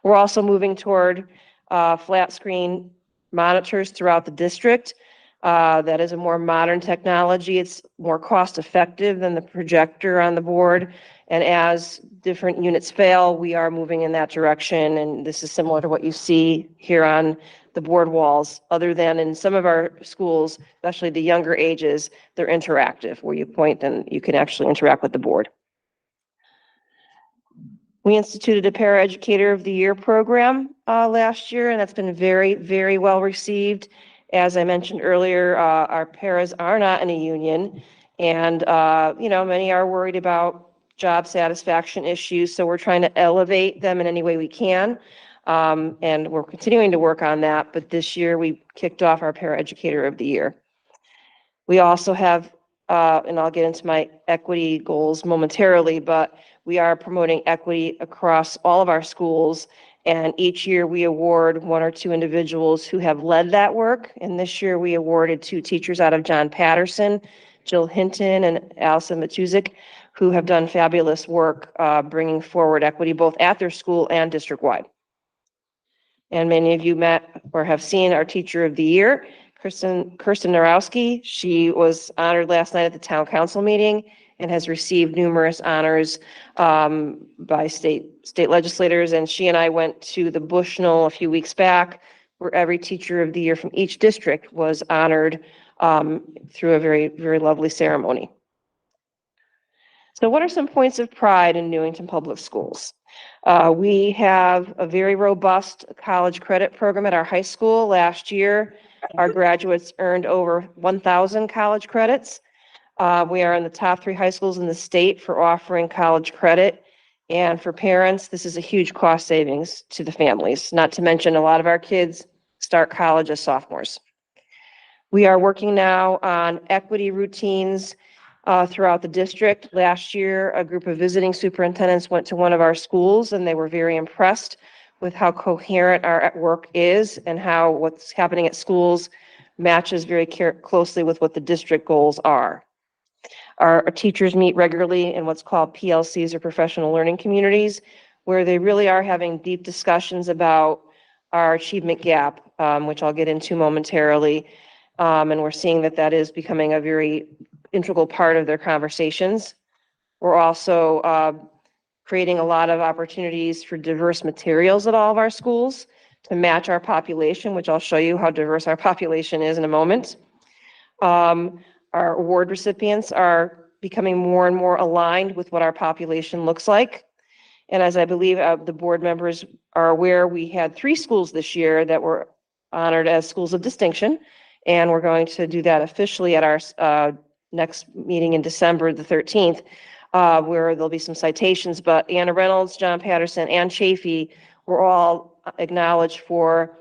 We're also moving toward flat screen monitors throughout the district. That is a more modern technology. It's more cost effective than the projector on the board. And as different units fail, we are moving in that direction. And this is similar to what you see here on the board walls, other than in some of our schools, especially the younger ages, they're interactive, where you point and you can actually interact with the board. We instituted a Paraeducator of the Year program last year, and that's been very, very well received. As I mentioned earlier, our paras are not in a union, and many are worried about job satisfaction issues, so we're trying to elevate them in any way we can. And we're continuing to work on that, but this year we kicked off our Paraeducator of the Year. We also have, and I'll get into my equity goals momentarily, but we are promoting equity across all of our schools. And each year we award one or two individuals who have led that work. And this year we awarded 2 teachers out of John Patterson, Jill Hinton and Allison Matuzik, who have done fabulous work bringing forward equity both at their school and district-wide. And many of you met or have seen our Teacher of the Year, Kirsten Narowski. She was honored last night at the town council meeting and has received numerous honors by state legislators. And she and I went to the Bushnell a few weeks back, where every Teacher of the Year from each district was honored through a very, very lovely ceremony. So what are some points of pride in Newington Public Schools? We have a very robust college credit program at our high school. Last year, our graduates earned over 1,000 college credits. We are in the top 3 high schools in the state for offering college credit. And for parents, this is a huge cost savings to the families, not to mention a lot of our kids start college as sophomores. We are working now on equity routines throughout the district. Last year, a group of visiting superintendents went to one of our schools, and they were very impressed with how coherent our work is and how what's happening at schools matches very closely with what the district goals are. Our teachers meet regularly in what's called PLCs, or professional learning communities, where they really are having deep discussions about our achievement gap, which I'll get into momentarily. And we're seeing that that is becoming a very integral part of their conversations. We're also creating a lot of opportunities for diverse materials at all of our schools to match our population, which I'll show you how diverse our population is in a moment. Our award recipients are becoming more and more aligned with what our population looks like. And as I believe the board members are aware, we had 3 schools this year that were honored as schools of distinction. And we're going to do that officially at our next meeting in December the 13th, where there'll be some citations. But Anna Reynolds, John Patterson, and Chafee were all acknowledged for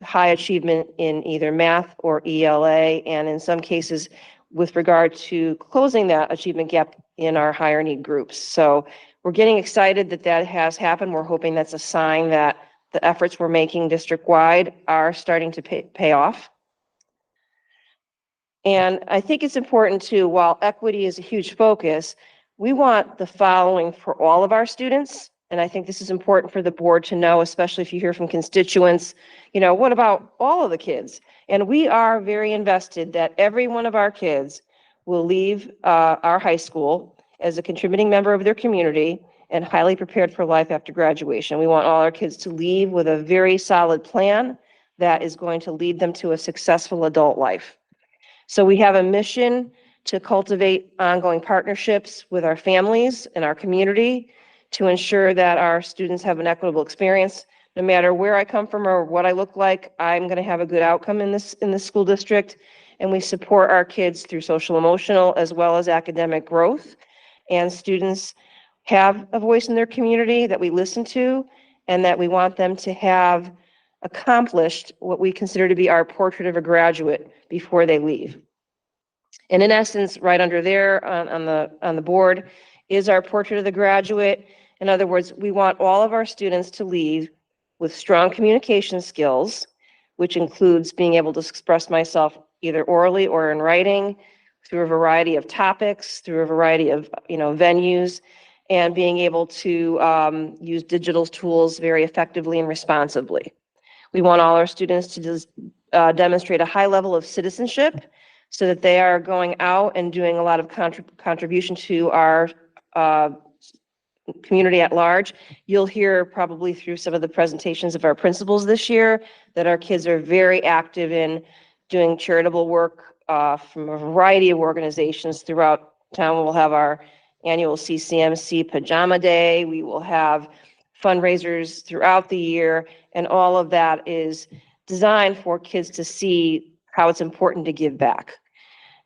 high achievement in either math or ELA, and in some cases with regard to closing that achievement gap in our higher need groups. So we're getting excited that that has happened. We're hoping that's a sign that the efforts we're making district-wide are starting to pay off. And I think it's important too, while equity is a huge focus, we want the following for all of our students. And I think this is important for the board to know, especially if you hear from constituents, what about all of the kids? And we are very invested that every one of our kids will leave our high school as a contributing member of their community and highly prepared for life after graduation. We want all our kids to leave with a very solid plan that is going to lead them to a successful adult life. So we have a mission to cultivate ongoing partnerships with our families and our community to ensure that our students have an equitable experience. No matter where I come from or what I look like, I'm going to have a good outcome in this school district. And we support our kids through social, emotional, as well as academic growth. And students have a voice in their community that we listen to, and that we want them to have accomplished what we consider to be our portrait of a graduate before they leave. And in essence, right under there on the board is our portrait of the graduate. In other words, we want all of our students to leave with strong communication skills, which includes being able to express myself either orally or in writing through a variety of topics, through a variety of venues, and being able to use digital tools very effectively and responsibly. We want all our students to demonstrate a high level of citizenship so that they are going out and doing a lot of contribution to our community at large. You'll hear probably through some of the presentations of our principals this year that our kids are very active in doing charitable work from a variety of organizations throughout town. We'll have our annual CCMC Pajama Day. We will have fundraisers throughout the year, and all of that is designed for kids to see how it's important to give back.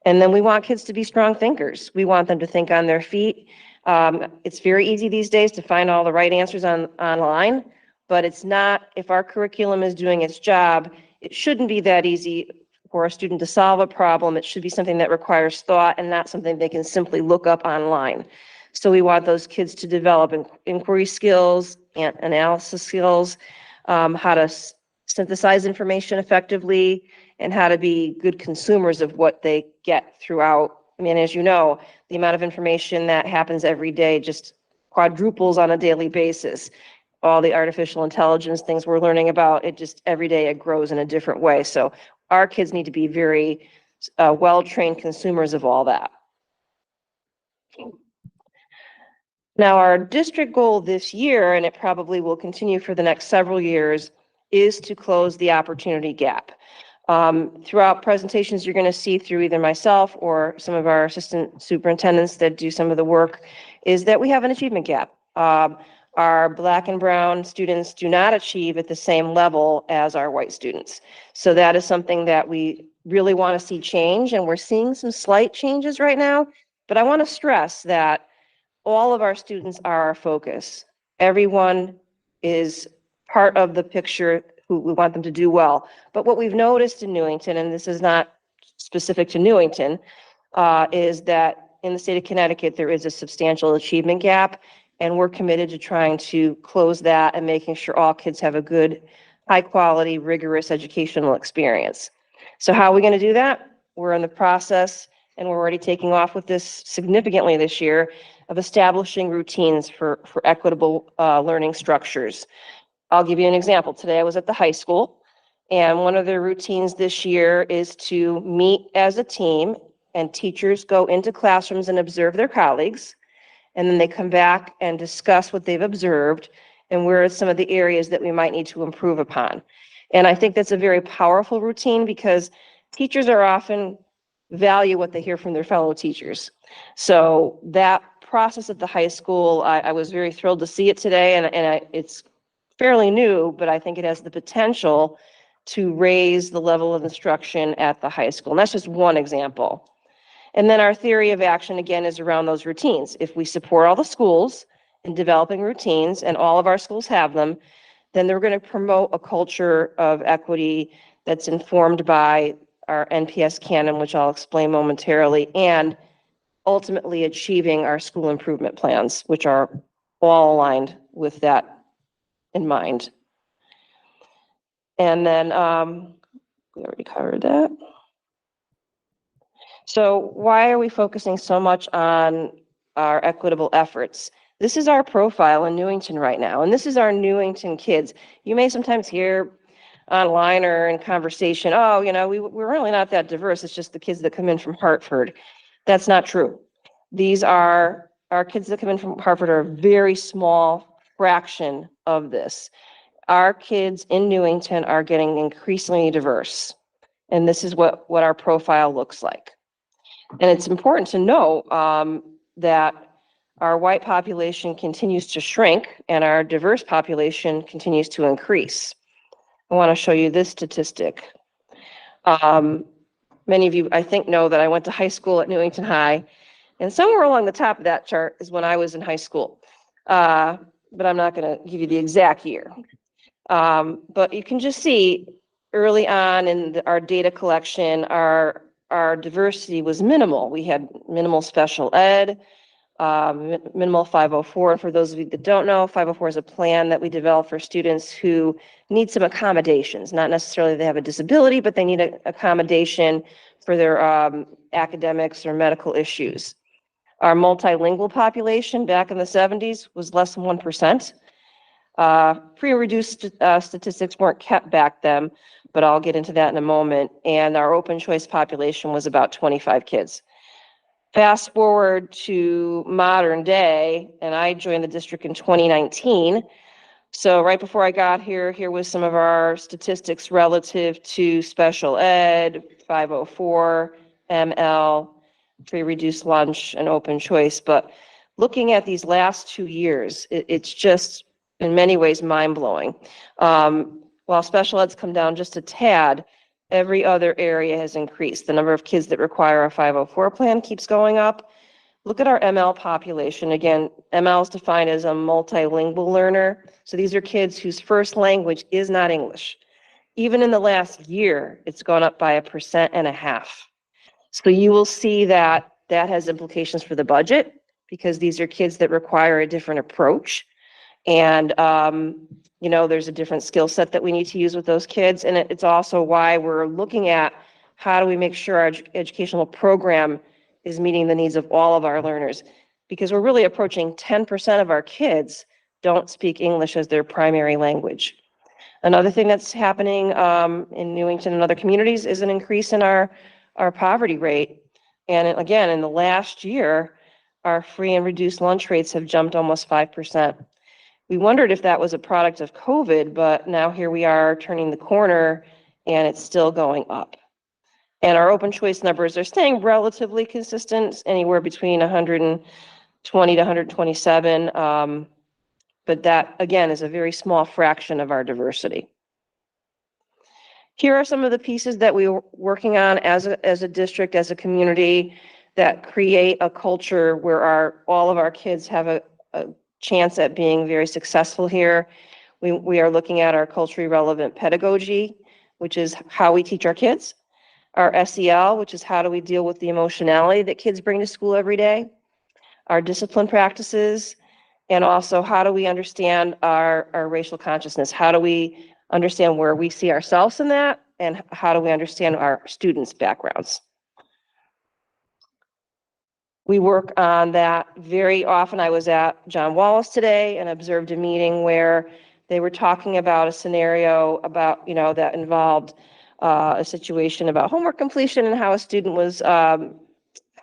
And then we want kids to be strong thinkers. We want them to think on their feet. It's very easy these days to find all the right answers online, but it's not, if our curriculum is doing its job, it shouldn't be that easy for a student to solve a problem. It should be something that requires thought and not something they can simply look up online. So we want those kids to develop inquiry skills and analysis skills, how to synthesize information effectively, and how to be good consumers of what they get throughout. I mean, as you know, the amount of information that happens every day just quadruples on a daily basis. All the artificial intelligence things we're learning about, it just every day it grows in a different way. So our kids need to be very well-trained consumers of all that. Now, our district goal this year, and it probably will continue for the next several years, is to close the opportunity gap. Throughout presentations, you're going to see through either myself or some of our assistant superintendents that do some of the work, is that we have an achievement gap. Our Black and brown students do not achieve at the same level as our white students. So that is something that we really want to see change, and we're seeing some slight changes right now. But I want to stress that all of our students are our focus. Everyone is part of the picture who we want them to do well. But what we've noticed in Newington, and this is not specific to Newington, is that in the state of Connecticut, there is a substantial achievement gap, and we're committed to trying to close that and making sure all kids have a good, high-quality, rigorous educational experience. So how are we going to do that? We're in the process, and we're already taking off with this significantly this year, of establishing routines for equitable learning structures. I'll give you an example. Today I was at the high school, and one of their routines this year is to meet as a team, and teachers go into classrooms and observe their colleagues, and then they come back and discuss what they've observed and where are some of the areas that we might need to improve upon. And I think that's a very powerful routine because teachers are often value what they hear from their fellow teachers. So that process at the high school, I was very thrilled to see it today, and it's fairly new, but I think it has the potential to raise the level of instruction at the high school. And that's just one example. And then our theory of action, again, is around those routines. If we support all the schools in developing routines, and all of our schools have them, then they're going to promote a culture of equity that's informed by our NPS canon, which I'll explain momentarily, and ultimately achieving our school improvement plans, which are all aligned with that in mind. And then we already covered that. So why are we focusing so much on our equitable efforts? This is our profile in Newington right now, and this is our Newington kids. You may sometimes hear online or in conversation, oh, you know, we're really not that diverse. It's just the kids that come in from Hartford. That's not true. These are our kids that come in from Hartford are a very small fraction of this. Our kids in Newington are getting increasingly diverse, and this is what our profile looks like. And it's important to know that our white population continues to shrink and our diverse population continues to increase. I want to show you this statistic. Many of you, I think, know that I went to high school at Newington High, and somewhere along the top of that chart is when I was in high school. But I'm not going to give you the exact year. But you can just see early on in our data collection, our diversity was minimal. We had minimal special ed, minimal 504. And for those of you that don't know, 504 is a plan that we develop for students who need some accommodations. Not necessarily they have a disability, but they need an accommodation for their academics or medical issues. Our multilingual population back in the 70s was less than 1%. Pre-reduced statistics weren't kept back then, but I'll get into that in a moment. And our open choice population was about 25 kids. Fast forward to modern day, and I joined the district in 2019. So right before I got here, here was some of our statistics relative to special ed, 504, ML, free reduced lunch, and open choice. But looking at these last 2 years, it's just in many ways mind-blowing. While special ed's come down just a tad, every other area has increased. The number of kids that require a 504 plan keeps going up. Look at our ML population. Again, ML is defined as a multilingual learner. So these are kids whose first language is not English. Even in the last year, it's gone up by 1.5%. So you will see that that has implications for the budget because these are kids that require a different approach. And, you know, there's a different skill set that we need to use with those kids. And it's also why we're looking at how do we make sure our educational program is meeting the needs of all of our learners, because we're really approaching 10% of our kids don't speak English as their primary language. Another thing that's happening in Newington and other communities is an increase in our poverty rate. And again, in the last year, our free and reduced lunch rates have jumped almost 5%. We wondered if that was a product of COVID, but now here we are turning the corner and it's still going up. And our open choice numbers are staying relatively consistent, anywhere between 120 to 127. But that, again, is a very small fraction of our diversity. Here are some of the pieces that we're working on as a district, as a community, that create a culture where all of our kids have a chance at being very successful here. We are looking at our culturally relevant pedagogy, which is how we teach our kids. Our SEL, which is how do we deal with the emotionality that kids bring to school every day, our discipline practices, and also how do we understand our racial consciousness? How do we understand where we see ourselves in that, and how do we understand our students' backgrounds? We work on that very often. I was at John Wallace today and observed a meeting where they were talking about a scenario about, you know, that involved a situation about homework completion and how a student was, how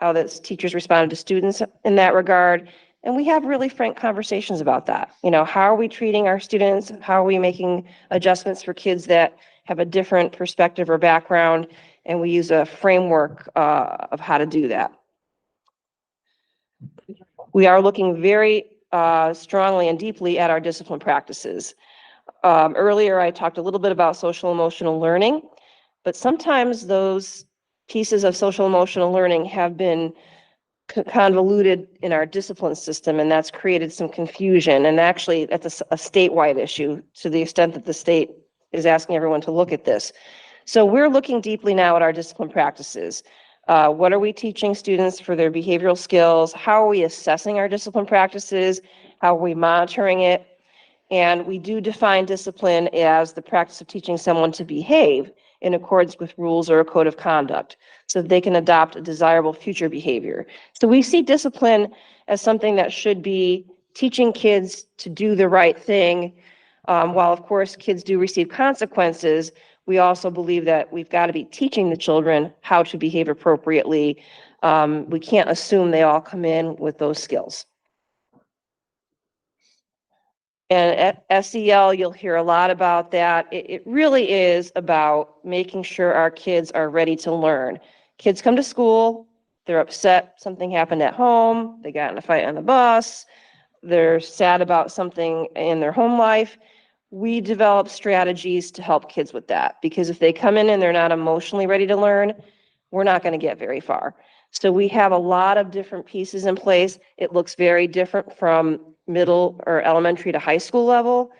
the teachers responded to students in that regard. And we have really frank conversations about that. You know, how are we treating our students? How are we making adjustments for kids that have a different perspective or background? And we use a framework of how to do that. We are looking very strongly and deeply at our discipline practices. Earlier, I talked a little bit about social emotional learning. But sometimes those pieces of social emotional learning have been convoluted in our discipline system, and that's created some confusion. And actually, that's a statewide issue to the extent that the state is asking everyone to look at this. So we're looking deeply now at our discipline practices. What are we teaching students for their behavioral skills? How are we assessing our discipline practices? How are we monitoring it? And we do define discipline as the practice of teaching someone to behave in accordance with rules or a code of conduct so that they can adopt a desirable future behavior. So we see discipline as something that should be teaching kids to do the right thing. While of course kids do receive consequences, we also believe that we've got to be teaching the children how to behave appropriately. We can't assume they all come in with those skills. And at SEL, you'll hear a lot about that. It really is about making sure our kids are ready to learn. Kids come to school, they're upset, something happened at home, they got in a fight on the bus, they're sad about something in their home life. We develop strategies to help kids with that, because if they come in and they're not emotionally ready to learn, we're not going to get very far. So we have a lot of different pieces in place. It looks very different from middle or elementary to high school level.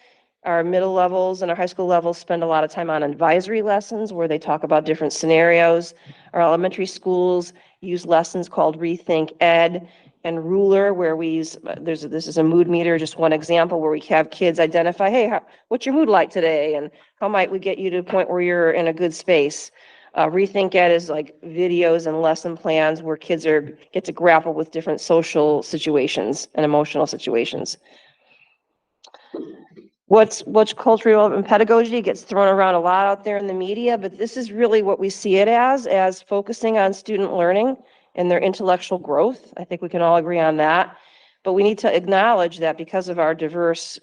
Our middle levels and our high school levels spend a lot of time on advisory lessons where they talk about different scenarios. Our elementary schools use lessons called Rethink Ed and Ruler, where we use, this is a mood meter, just one example, where we have kids identify, hey, what's your mood like today? And how might we get you to a point where you're in a good space? Rethink Ed is like videos and lesson plans where kids get to grapple with different social situations and emotional situations. What's culturally relevant pedagogy gets thrown around a lot out there in the media, but this is really what we see it as focusing on student learning and their intellectual growth. I think we can all agree on that. But we need to acknowledge that because of our diverse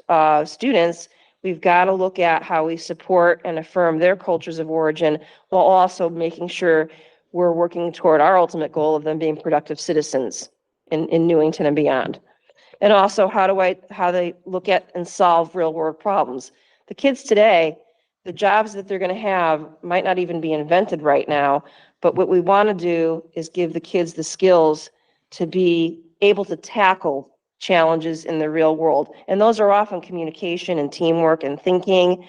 students, we've got to look at how we support and affirm their cultures of origin while also making sure we're working toward our ultimate goal of them being productive citizens in Newington and beyond. And also how they look at and solve real world problems. The kids today, the jobs that they're going to have might not even be invented right now, but what we want to do is give the kids the skills to be able to tackle challenges in the real world. And those are often communication and teamwork and thinking.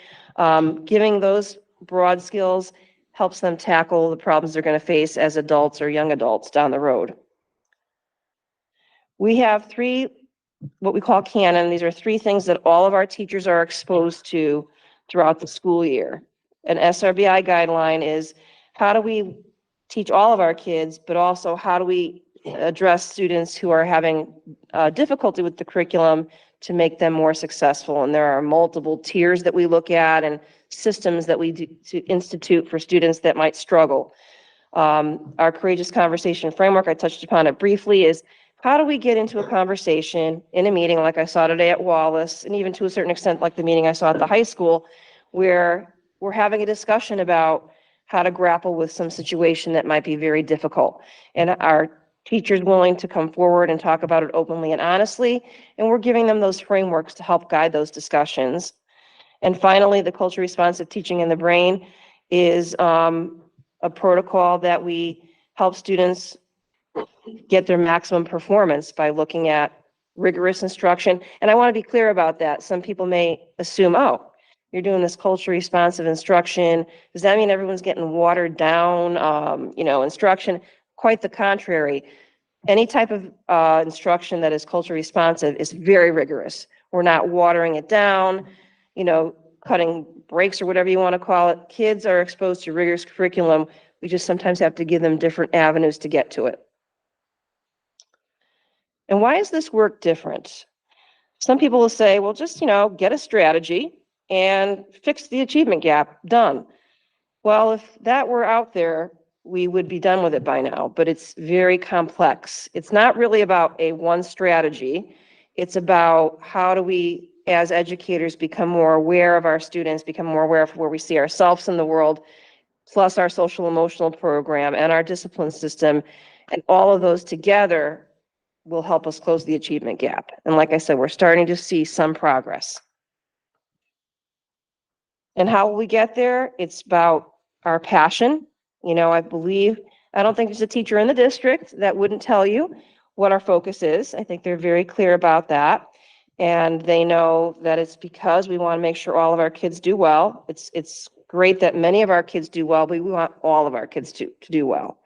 Giving those broad skills helps them tackle the problems they're going to face as adults or young adults down the road. We have three, what we call canon. These are three things that all of our teachers are exposed to throughout the school year. An SRBI guideline is how do we teach all of our kids, but also how do we address students who are having difficulty with the curriculum to make them more successful. And there are multiple tiers that we look at and systems that we do to institute for students that might struggle. Our Courageous Conversation Framework, I touched upon it briefly, is how do we get into a conversation in a meeting like I saw today at Wallace, and even to a certain extent like the meeting I saw at the high school, where we're having a discussion about how to grapple with some situation that might be very difficult. And our teachers willing to come forward and talk about it openly and honestly, and we're giving them those frameworks to help guide those discussions. And finally, the culturally responsive teaching in the brain is a protocol that we help students get their maximum performance by looking at rigorous instruction. And I want to be clear about that. Some people may assume, oh, you're doing this culturally responsive instruction. Does that mean everyone's getting watered down, instruction? Quite the contrary. Any type of instruction that is culturally responsive is very rigorous. We're not watering it down, cutting breaks or whatever you want to call it. Kids are exposed to rigorous curriculum. We just sometimes have to give them different avenues to get to it. And why is this work different? Some people will say, well, just, get a strategy and fix the achievement gap, done. Well, if that were out there, we would be done with it by now, but it's very complex. It's not really about a one strategy. It's about how do we, as educators, become more aware of our students, become more aware of where we see ourselves in the world, plus our social emotional program and our discipline system, and all of those together will help us close the achievement gap. And like I said, we're starting to see some progress. And how will we get there? It's about our passion. I don't think there's a teacher in the district that wouldn't tell you what our focus is. I think they're very clear about that. And they know that it's because we want to make sure all of our kids do well. It's great that many of our kids do well, but we want all of our kids to do well.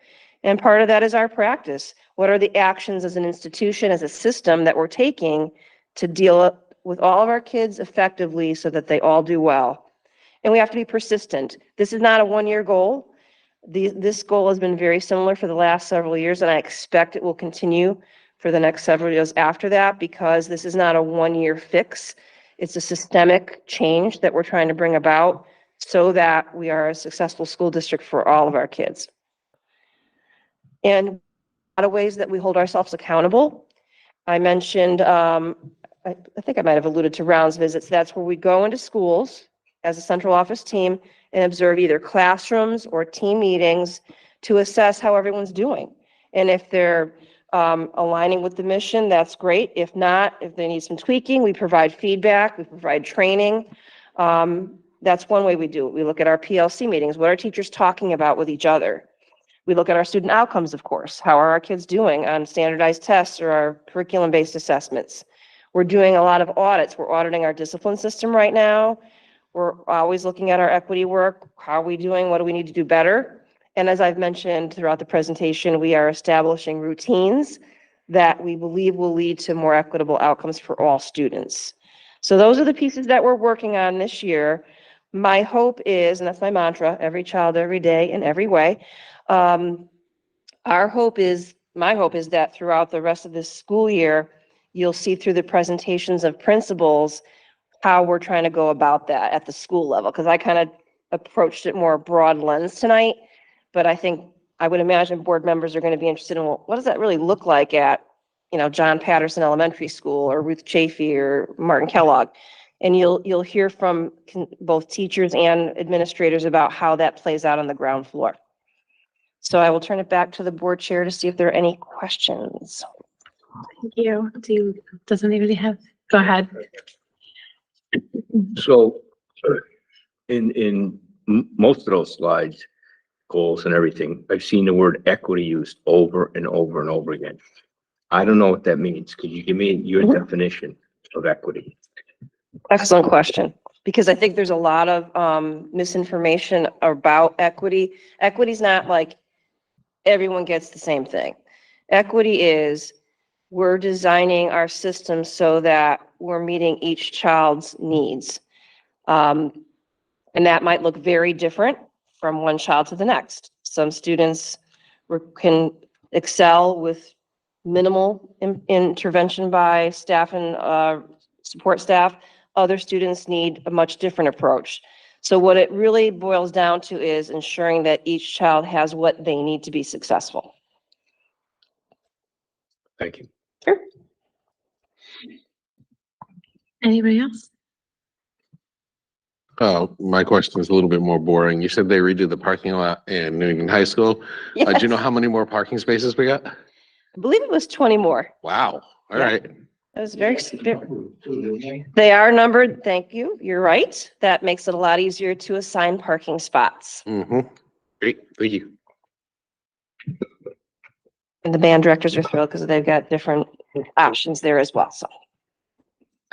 And part of that is our practice. What are the actions as an institution, as a system that we're taking to deal with all of our kids effectively so that they all do well? And we have to be persistent. This is not a one-year goal. This goal has been very similar for the last several years, and I expect it will continue for the next several years after that, because this is not a one-year fix. It's a systemic change that we're trying to bring about so that we are a successful school district for all of our kids. And a lot of ways that we hold ourselves accountable. I mentioned, I think I might have alluded to rounds visits. That's where we go into schools as a central office team and observe either classrooms or team meetings to assess how everyone's doing. And if they're aligning with the mission, that's great. If not, if they need some tweaking, we provide feedback, we provide training. That's one way we do it. We look at our PLC meetings. What are teachers talking about with each other? We look at our student outcomes, of course. How are our kids doing on standardized tests or our curriculum-based assessments? We're doing a lot of audits. We're auditing our discipline system right now. We're always looking at our equity work. How are we doing? What do we need to do better? And as I've mentioned throughout the presentation, we are establishing routines that we believe will lead to more equitable outcomes for all students. So those are the pieces that we're working on this year. My hope is, and that's my mantra, every child, every day, in every way. My hope is that throughout the rest of this school year, you'll see through the presentations of principals how we're trying to go about that at the school level, because I kind of approached it more broad lens tonight, but I think I would imagine board members are going to be interested in, well, what does that really look like at, John Patterson Elementary School or Ruth Chafee or Martin Kellogg? And you'll hear from both teachers and administrators about how that plays out on the ground floor. So I will turn it back to the board chair to see if there are any questions. Thank you. Does anybody have, go ahead. So in most of those slides, goals and everything, I've seen the word equity used over and over and over again. I don't know what that means. Could you give me your definition of equity? Excellent question, because I think there's a lot of misinformation about equity. Equity is not like everyone gets the same thing. Equity is we're designing our system so that we're meeting each child's needs. And that might look very different from one child to the next. Some students can excel with minimal intervention by staff and support staff. Other students need a much different approach. So what it really boils down to is ensuring that each child has what they need to be successful. Thank you. Sure. Anybody else? Oh, my question is a little bit more boring. You said they redid the parking lot in Newington High School. Do you know Yes. how many more parking spaces we got? I believe it was 20 more. Wow. All Yeah. right. That was they are numbered. Thank you. You're right. That makes it a lot easier to assign parking spots. Mm-hmm. Great. Thank you. And the band directors are thrilled because they've got different options there as well. So,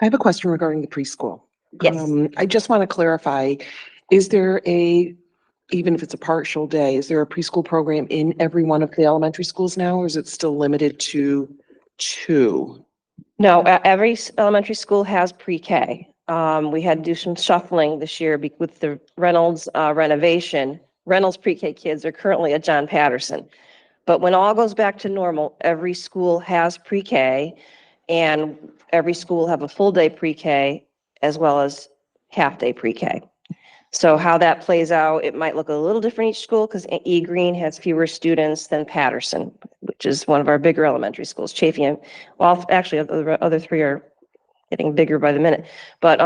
I have a question regarding the preschool. yes. I just want to clarify, is there even if it's a partial day, is there a preschool program in every one of the elementary schools now, or is it still limited to 2? No, every elementary school has pre-K. We had to do some shuffling this year with the Reynolds renovation. Reynolds pre-K kids are currently at John Patterson. But when all goes back to normal, every school has pre-K, and every school will have a full day pre-K as well as half-day pre-K. So how that plays out, it might look a little different each school because E. Green has fewer students than Patterson, which is one of our bigger elementary schools. Chafee, and well, actually, the other 3 are getting bigger by the minute. But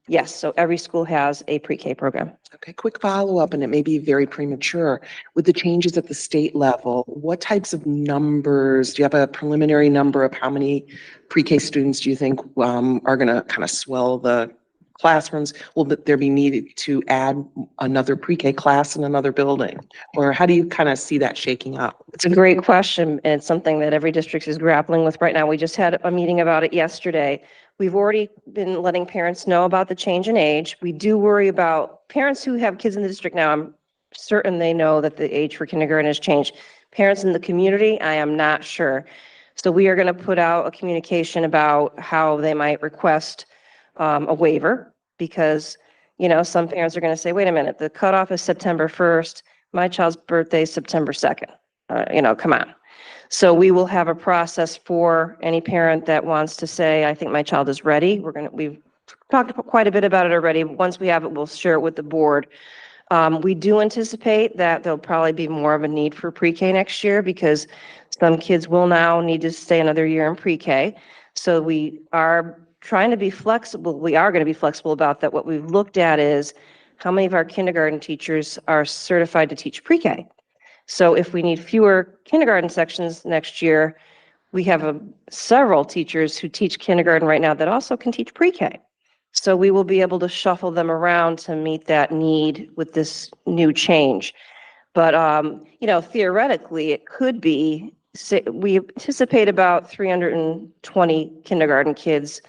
yes, so every school has a pre-K program. Okay, quick follow-up, and it may be very premature. With the changes at the state level, what types of numbers, do you have a preliminary number of how many pre-K students do you think are going to kind of swell the classrooms? Will there be needed to add another pre-K class in another building? Or how do you kind of see that shaking up? It's a great question, and it's something that every district is grappling with right now. We just had a meeting about it yesterday. We've already been letting parents know about the change in age. We do worry about parents who have kids in the district now. I'm certain they know that the age for kindergarten has changed. Parents in the community, I am not sure. So we are going to put out a communication about how they might request a waiver, because, some parents are going to say, wait a minute, the cutoff is September 1st. My child's birthday is September 2nd. Come on. So we will have a process for any parent that wants to say, I think my child is ready. We've talked quite a bit about it already. Once we have it, we'll share it with the board. We do anticipate that there'll probably be more of a need for pre-K next year because some kids will now need to stay another year in pre-K. So we are trying to be flexible. We are going to be flexible about that. What we've looked at is how many of our kindergarten teachers are certified to teach pre-K. So if we need fewer kindergarten sections next year, we have several teachers who teach kindergarten right now that also can teach pre-K. So we will be able to shuffle them around to meet that need with this new change. But, theoretically, it could be, we anticipate about 320 kindergarten kids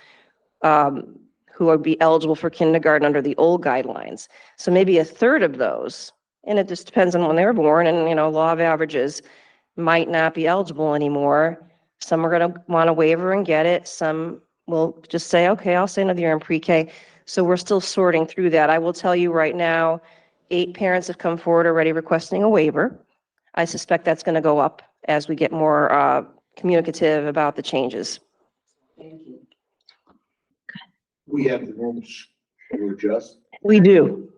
who would be eligible for kindergarten under the old guidelines. So maybe a third of those, and it just depends on when they were born, and, law of averages, might not be eligible anymore. Some are going to want a waiver and get it. Some will just say, okay, I'll stay another year in pre-K. So we're still sorting through that. I will tell you right now, 8 parents have come forward already requesting a waiver. I suspect that's going to go up as we get more communicative about the changes. We have the rooms to adjust. We do.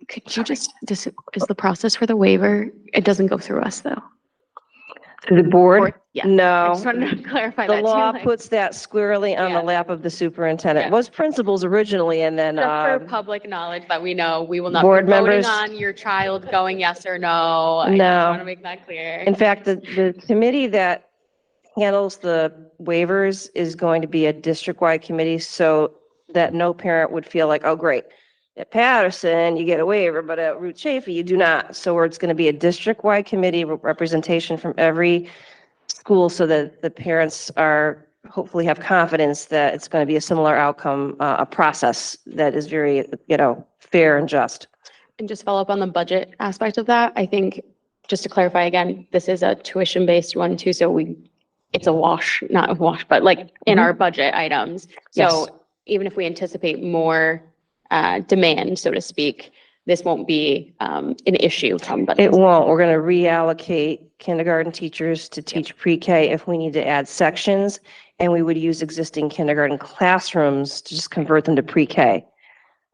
Could you just, this is the process for the waiver, it doesn't go through us though? Through the board? Or- yeah. I No. just wanted to clarify The that too. law like, puts that squarely on the Yeah. lap of the superintendent. Yeah. It was principals originally, and then, Just for public knowledge that we know, we will not be board voting members- on your child going yes or no. I just No. want to make that clear. in fact, the committee that handles the waivers is going to be a district-wide committee so that no parent would feel like, oh, great, at Patterson, you get a waiver, but at Root Chaffee, you do not. So it's going to be a district-wide committee representation from every school so that the parents are, hopefully have confidence that it's going to be a similar outcome, a process that is very, fair and just. And just follow up on the budget aspect of that. I think, just to clarify again, this is a tuition-based one too, so it's a wash, not a wash, but like in our budget items. Yes. So even if we anticipate more demand, so to speak, this won't be an issue from It won't. We're going to reallocate kindergarten teachers to teach pre-K if we need to add sections, and we would use existing kindergarten classrooms to just convert them to pre-K.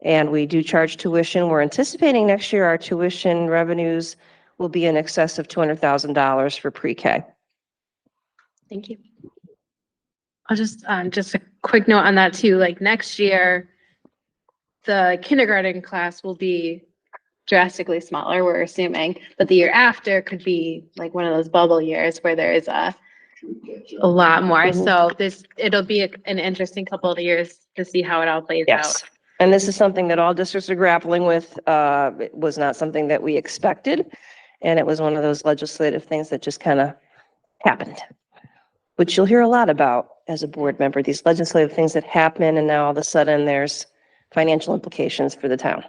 And we do charge tuition. We're anticipating next year our tuition revenues will be in excess of $200,000 for pre-K. Thank you. I'll just a quick note on that too, like next year, the kindergarten class will be drastically smaller, we're assuming, but the year after could be like one of those bubble years where there is a lot more. So it'll be an interesting couple of years to see how it all plays out. Yes. And this is something that all districts are grappling with. It was not something that we expected. And it was one of those legislative things that just kind of happened, which you'll hear a lot about as a board member, these legislative things that happen. And now all of a sudden there's financial implications for the town.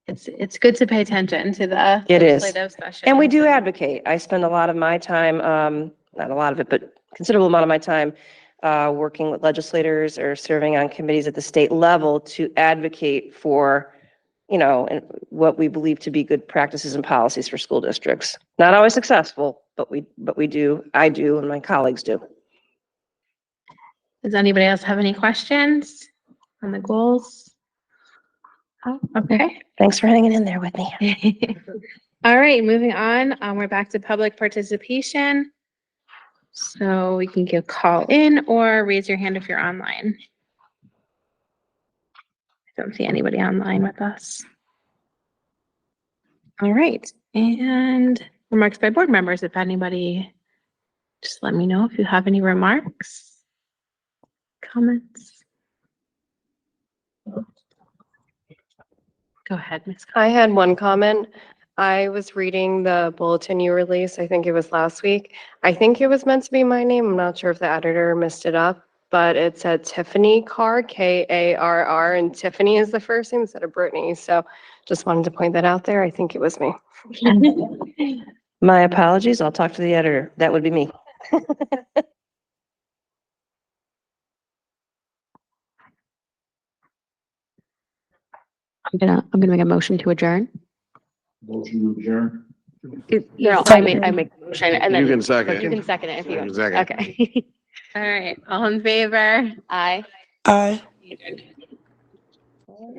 It's good to pay attention to the It is. legislative session. And we do advocate. I spend a lot of my time, not a lot of it, but considerable amount of my time working with legislators or serving on committees at the state level to advocate for, what we believe to be good practices and policies for school districts. Not always successful, but we do, I do, and my colleagues do. Does anybody else have any questions on the goals? Oh, okay. Thanks for hanging in there with me. All right, moving on. We're back to public participation. So we can call in or raise your hand if you're online. I don't see anybody online with us. All right, and remarks by board members. If anybody, just let me know if you have any remarks, comments. Go ahead, Ms. I had one comment. I was reading the bulletin you released, I think it was last week. I think it was meant to be my name. I'm not sure if the editor messed it up, but it said Tiffany Carr, Karr, and Tiffany is the first name instead of Brittany. So just wanted to point that out there. I think it was me. My apologies. I'll talk to the editor. That would be me. I'm gonna make a motion to adjourn. Motion to adjourn. No, I make a motion and then You can second. you can second it if you You want. can second. Okay. All right, all in favor? Aye. Aye. Yeah,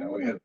we had